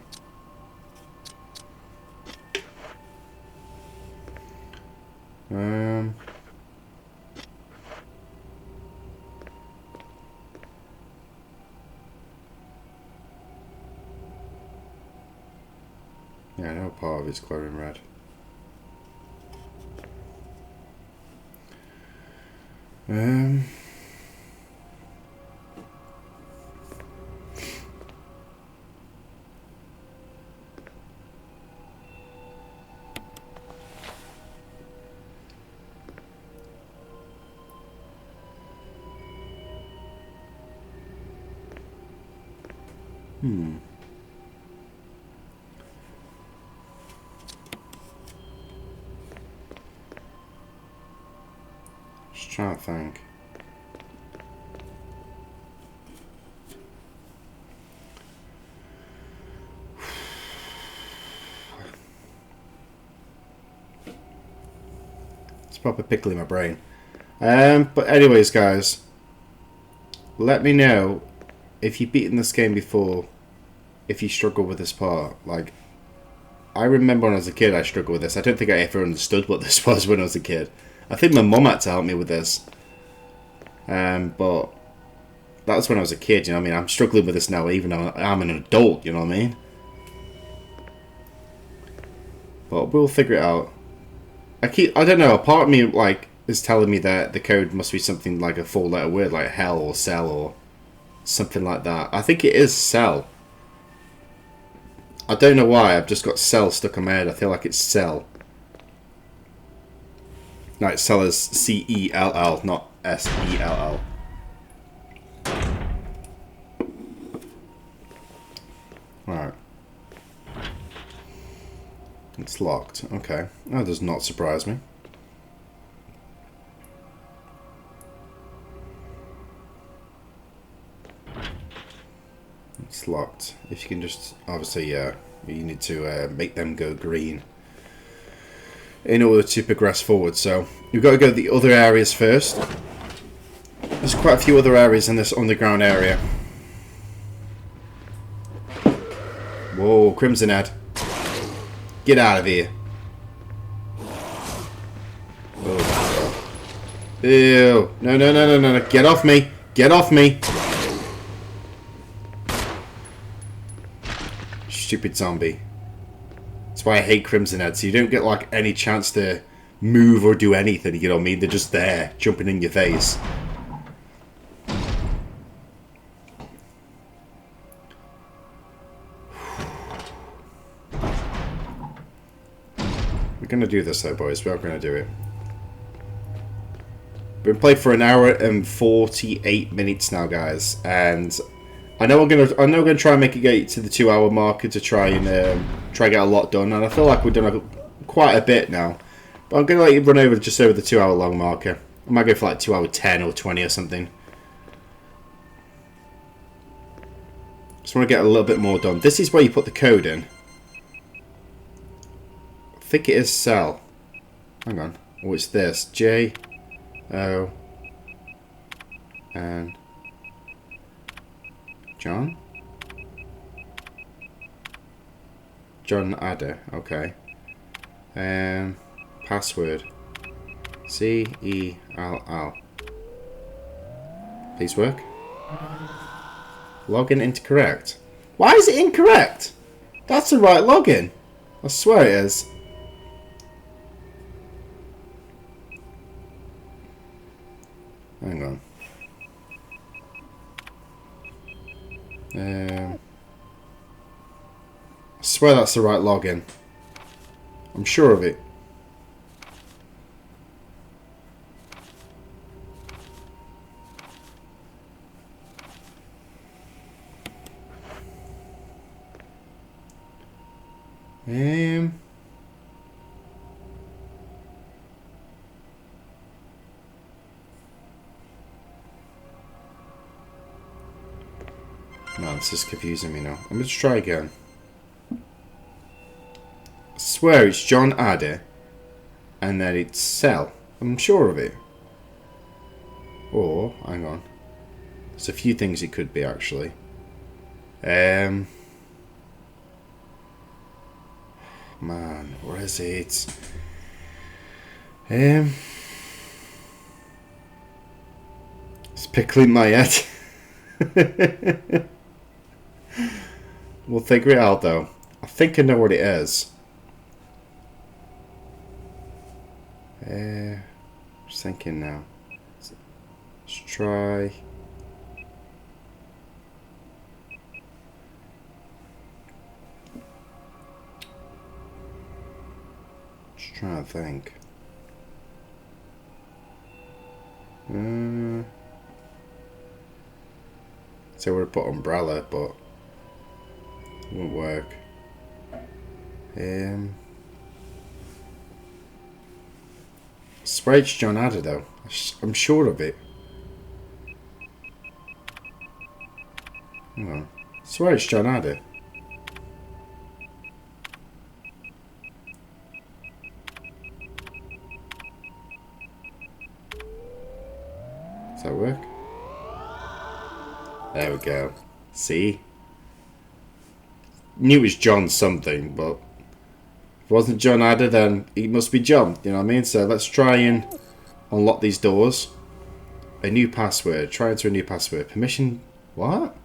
Yeah, I know part of it's glowing red. Just trying to think. It's proper pickle in my brain. But anyways, guys, let me know if you've beaten this game before, if you struggle with this part. Like, I remember when I was a kid I struggled with this. I don't think I ever understood what this was when I was a kid. I think my mum had to help me with this. But that was when I was a kid, you know what I mean? I'm struggling with this now even though I'm an adult, you know what I mean? But we'll figure it out. I don't know, a part of me, like, is telling me that the code must be something like a 4-letter word, like hell or cell or something like that. I think it is cell. I don't know why, I've just got cell stuck in my head. I feel like it's cell. No, it's cell is C-E-L-L, not S-E-L-L. Alright. It's locked. Okay. That does not surprise me. It's locked. If you can just... Obviously, you need to make them go green in order to progress forward. So, you've got to go to the other areas first. There's quite a few other areas in this underground area. Whoa, Crimson Head. Get out of here. Oh. Ew. No, no, no, no, no, no. Get off me. Get off me. Stupid zombie. That's why I hate Crimson Head. So you don't get like any chance to move or do anything, you know what I mean? They're just there, jumping in your face. We're going to do this though, boys. We are going to do it. We've been playing for 1 hour and 48 minutes now, guys. And I know I'm gonna try and make it get to the 2-hour marker to try and get a lot done. And I feel like we've done quite a bit now. But I'm gonna let you run over just over the 2-hour long marker. I might go for like 2 hour 10 or 20 or something. Just want to get a little bit more done. This is where you put the code in. I think it is cell. Hang on. Oh, it's this. J O and John? John Adder, okay. Password. C-E-L-L. Please work. Login incorrect. Why is it incorrect? That's the right login. I swear it is. Hang on. I swear that's the right login. I'm sure of it. No, this is confusing me now. I'm going to try again. I swear it's John Adder and then it's cell. I'm sure of it. Or, hang on. There's a few things it could be actually. Man, where is it? It's pickling my head. We'll figure it out though. I think I know what it is. Just thinking now. Let's try. Just trying to think. So we'd put umbrella, but Won't work. Swear it's John Adder though. I'm sure of it. Hang on. Swear it's John Adder. Does that work? There we go. See? Knew it was John something, but if it wasn't John Adder, then it must be John. You know what I mean? So let's try and unlock these doors. A new password. Try enter a new password. Permission. What?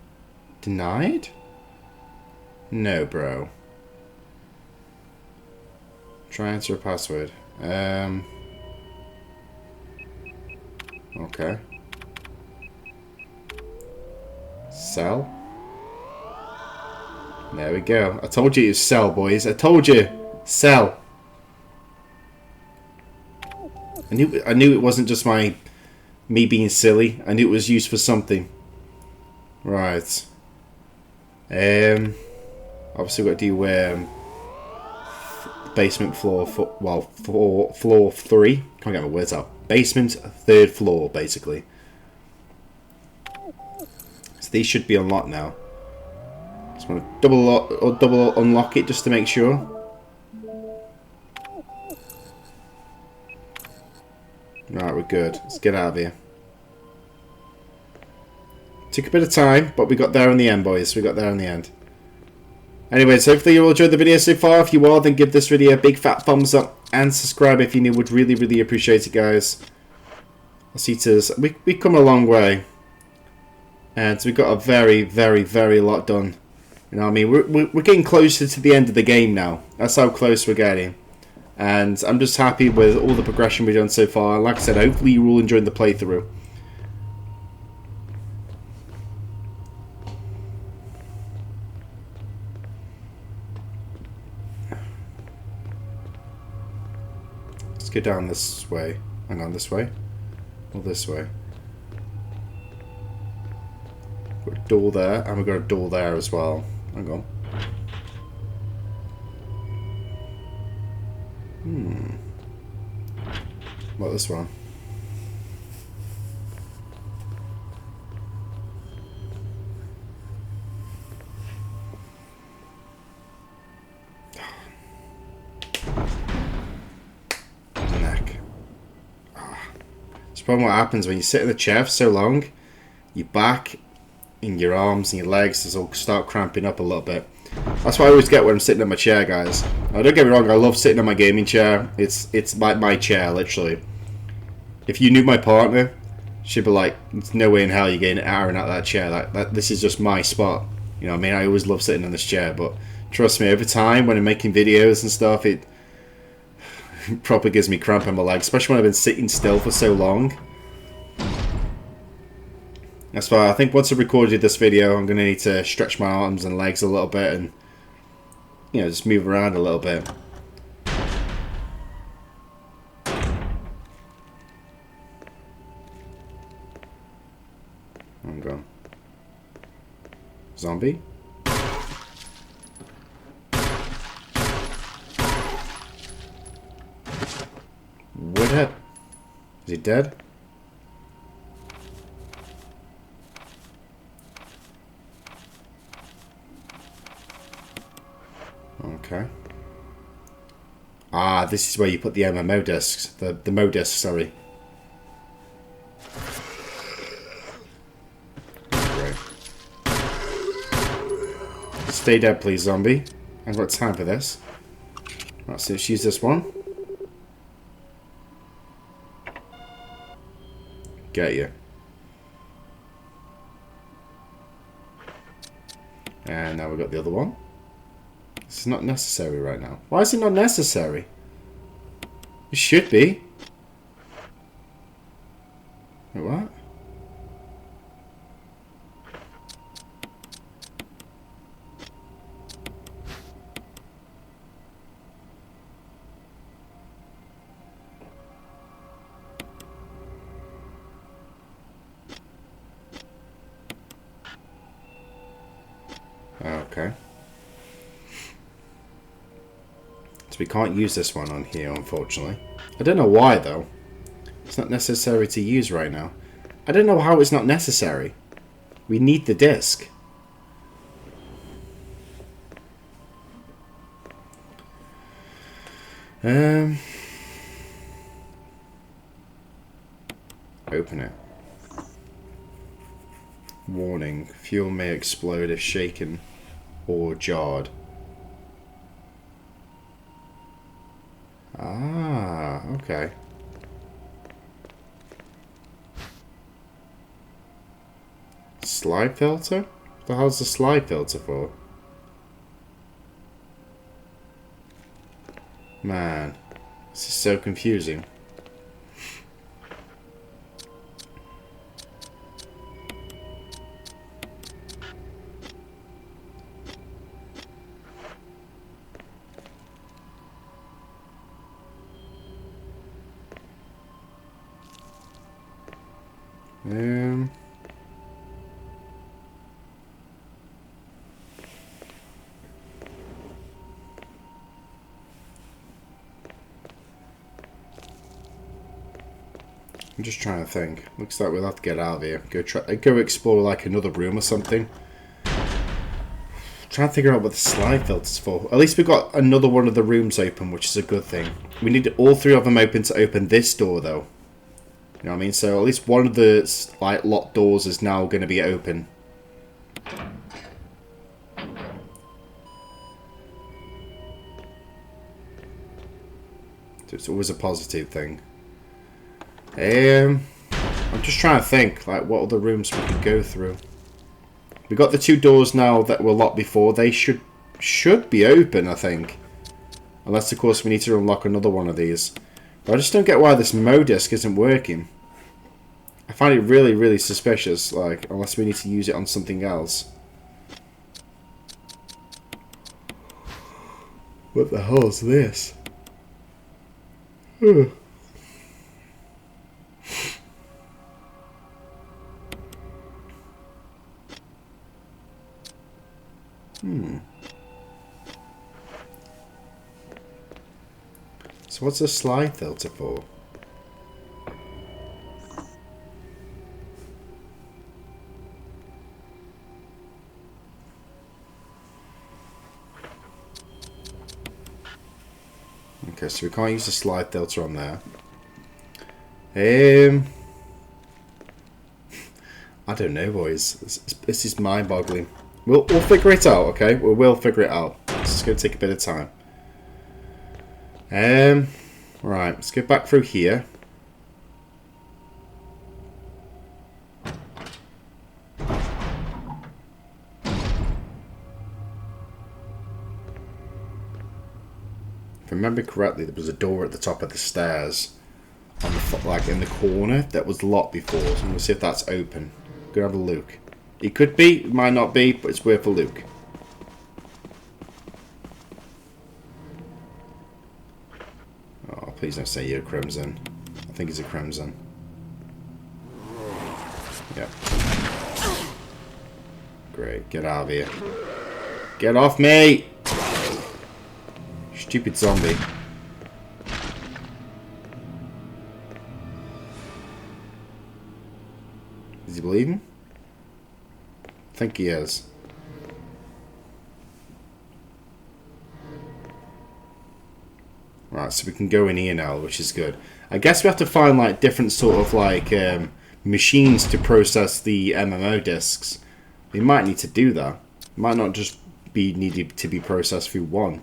Denied? No, bro. Try enter a password. Okay. Sell. There we go. I told you it was sell, boys. I told you. Sell. I knew it wasn't just me being silly. I knew it was used for something. Right. Obviously we've got to do basement floor floor 3. Can't get my words out. Basement 3rd floor, basically. So these should be unlocked now. Just want to double unlock it just to make sure. Right, we're good. Let's get out of here. Took a bit of time, but we got there in the end, boys. We got there in the end. Anyways, hopefully you all enjoyed the video so far. If you are, then give this video a big fat thumbs up and subscribe if you're new. Would really, really appreciate it, guys. I'll see to this. We've come a long way. And we've got a very, very, very lot done. You know what I mean? We're getting closer to the end of the game now. That's how close we're getting. And I'm just happy with all the progression we've done so far. Like I said, hopefully you all enjoyed the playthrough. Let's go down this way. Hang on, this way? Or this way? Got a door there, and we've got a door there as well. Hang on. What about this one? Neck. It's probably what happens when you sit in the chair for so long. Your back and your arms and your legs just all start cramping up a little bit. That's what I always get when I'm sitting in my chair, guys. Now, don't get me wrong, I love sitting in my gaming chair. It's my chair, literally. If you knew my partner, she'd be like, "There's no way in hell you're getting Arron out of that chair. This is just my spot." You know what I mean? I always love sitting in this chair, but trust me, over time, when I'm making videos and stuff, it probably gives me cramp in my legs, especially when I've been sitting still for so long. That's why I think once I've recorded this video, I'm going to need to stretch my arms and legs a little bit and, you know, just move around a little bit. I'm gone. Zombie? Woodhead? Is he dead? Okay. Ah, this is where you put the MMO discs. The MO discs, sorry. Great. Stay dead, please, zombie. I haven't got time for this. Right, so let's use this one. Get you. And now we've got the other one. It's not necessary right now. Why is it not necessary? It should be. Wait, what? Okay. So we can't use this one on here, unfortunately. I don't know why, though. It's not necessary to use right now. I don't know how it's not necessary. We need the disc. Open it. Warning. Fuel may explode if shaken or jarred. Ah, okay. Slide filter? What the hell's the slide filter for? Man, this is so confusing. I'm just trying to think. Looks like we'll have to get out of here. Go explore like another room or something. Trying to figure out what the slide filter's for. At least we've got another one of the rooms open, which is a good thing. We need all three of them open to open this door, though. You know what I mean? So at least one of the like locked doors is now going to be open. So it's always a positive thing. I'm just trying to think, like, what other rooms we could go through. We got the two doors now that were locked before. They should be open, I think. Unless, of course, we need to unlock another one of these. But I just don't get why this MODISC isn't working. I find it really, really suspicious, like, unless we need to use it on something else. What the hell is this? So what's the slide filter for? Okay, so we can't use the slide filter on there. I don't know, boys. This is mind-boggling. We'll figure it out, okay? We will figure it out. It's just going to take a bit of time. Right, let's go back through here. If I remember correctly, there was a door at the top of the stairs, on the like in the corner, that was locked before. So I'm gonna see if that's open. Go have a look. It could be, it might not be, but it's worth a look. Oh, please don't say you're a crimson. I think it's a crimson. Yep. Great, get out of here. Get off me! Stupid zombie. Is he bleeding? I think he is. Right, so we can go in here now, which is good. I guess we have to find like different sort of like machines to process the MMO discs. We might need to do that. It might not just be needed to be processed through one.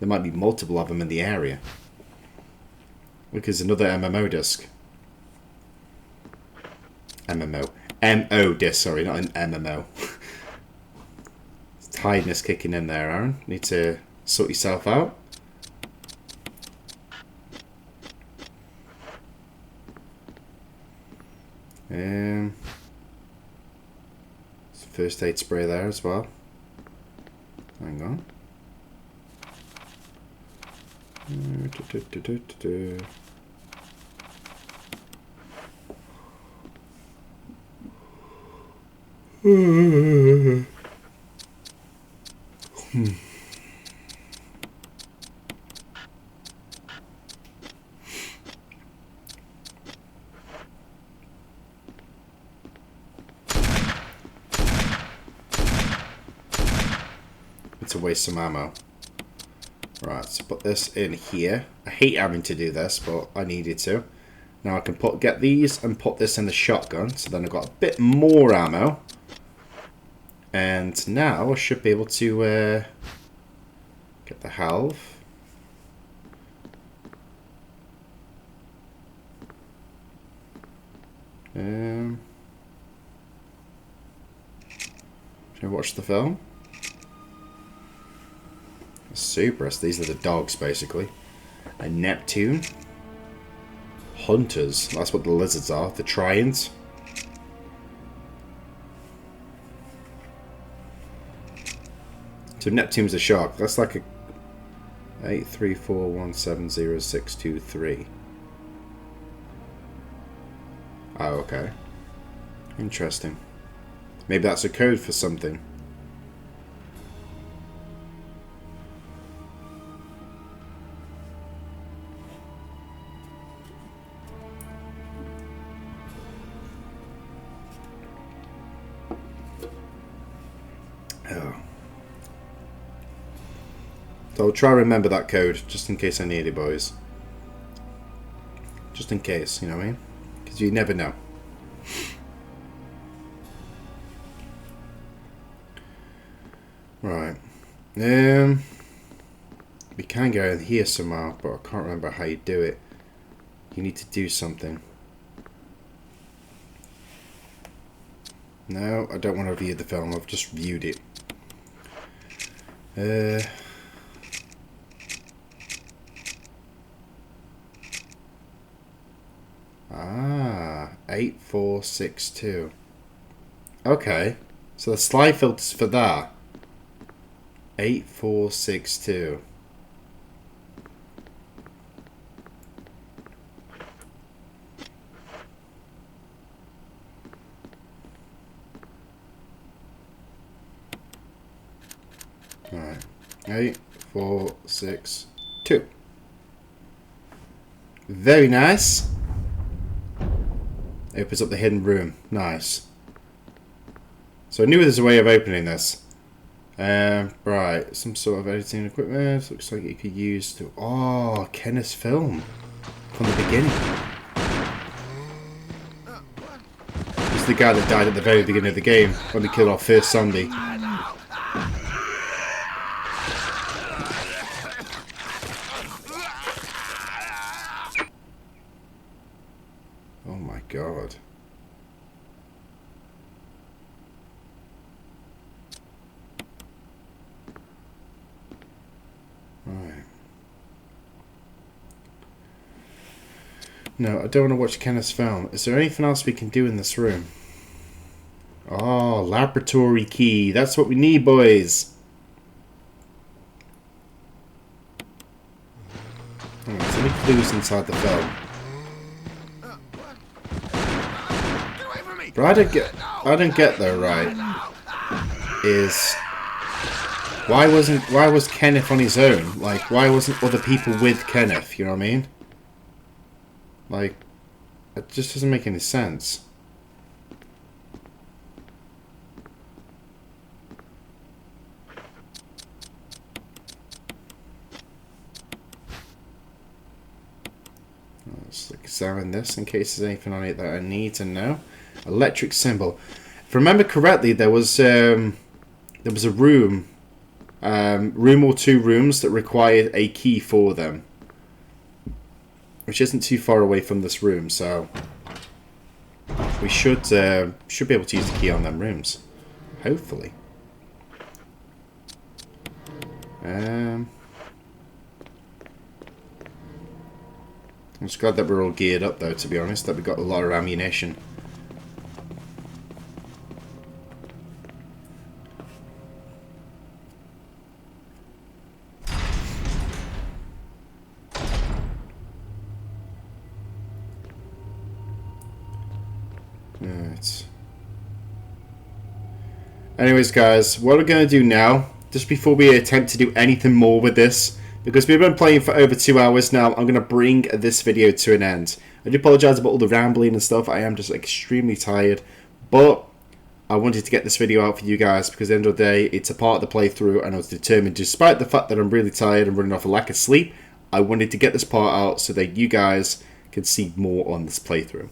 There might be multiple of them in the area. Look, there's another MMO disc. MMO. MO disc, sorry, not an MMO. Tiredness kicking in there, Aaron. Need to sort yourself out. First aid spray there as well. Hang on. to waste some ammo. Right, so put this in here. I hate having to do this, but I needed to. Now I can get these and put this in the shotgun, so then I've got a bit more ammo. And now I should be able to get the health. Should I watch the film? Cerberus, these are the dogs basically. A Neptune. Hunters, that's what the lizards are, the Trians. So Neptune's a shark, that's like a 834170623. Oh, okay. Interesting. Maybe that's a code for something. Oh. So I'll try to remember that code, just in case I need it, boys. Just in case, you know what I mean? Because you never know. Right. We can go in here somehow, but I can't remember how you do it. You need to do something. No, I don't want to view the film. I've just viewed it. 8462. Okay. So the slide filters for that. 8462. Alright. 8462. Very nice. Opens up the hidden room. Nice. So I knew there was a way of opening this. Right. Some sort of editing equipment. Looks like it could use to... Oh, Kenneth's film. From the beginning. It's the guy that died at the very beginning of the game. When we killed our first zombie. Oh my god. Right. No, I don't want to watch Kenneth's film. Is there anything else we can do in this room? Oh, laboratory key. That's what we need, boys. Oh, there's any clues inside the film? But I don't get though, right, is why was Kenneth on his own? Like, why wasn't other people with Kenneth, you know what I mean? Like, it just doesn't make any sense. Let's examine this in case there's anything on it that I need to know. Electric symbol. If I remember correctly, there was a room, room or two rooms that required a key for them, which isn't too far away from this room, so we should be able to use the key on them rooms, hopefully. I'm just glad that we're all geared up, though. To be honest, that we got a lot of ammunition. Right. Anyways, guys, what we're going to do now, just before we attempt to do anything more with this, because we've been playing for over 2 hours now, I'm going to bring this video to an end. I do apologise about all the rambling and stuff. I am just extremely tired, but I wanted to get this video out for you guys because at the end of the day, it's a part of the playthrough, and I was determined, despite the fact that I'm really tired and running off a lack of sleep, I wanted to get this part out so that you guys can see more on this playthrough.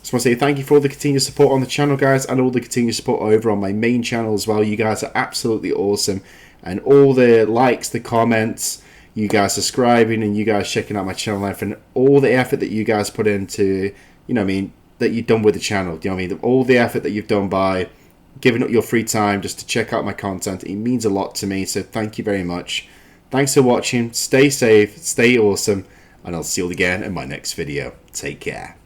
Just want to say thank you for all the continued support on the channel, guys, and all the continued support over on my main channel as well. You guys are absolutely awesome, and all the likes, the comments, you guys subscribing, and you guys checking out my channel life, and all the effort that you guys put into, you know what I mean, that you've done with the channel. You know what I mean? All the effort that you've done by giving up your free time just to check out my content, it means a lot to me, so thank you very much. Thanks for watching, stay safe, stay awesome, and I'll see you all again in my next video. Take care.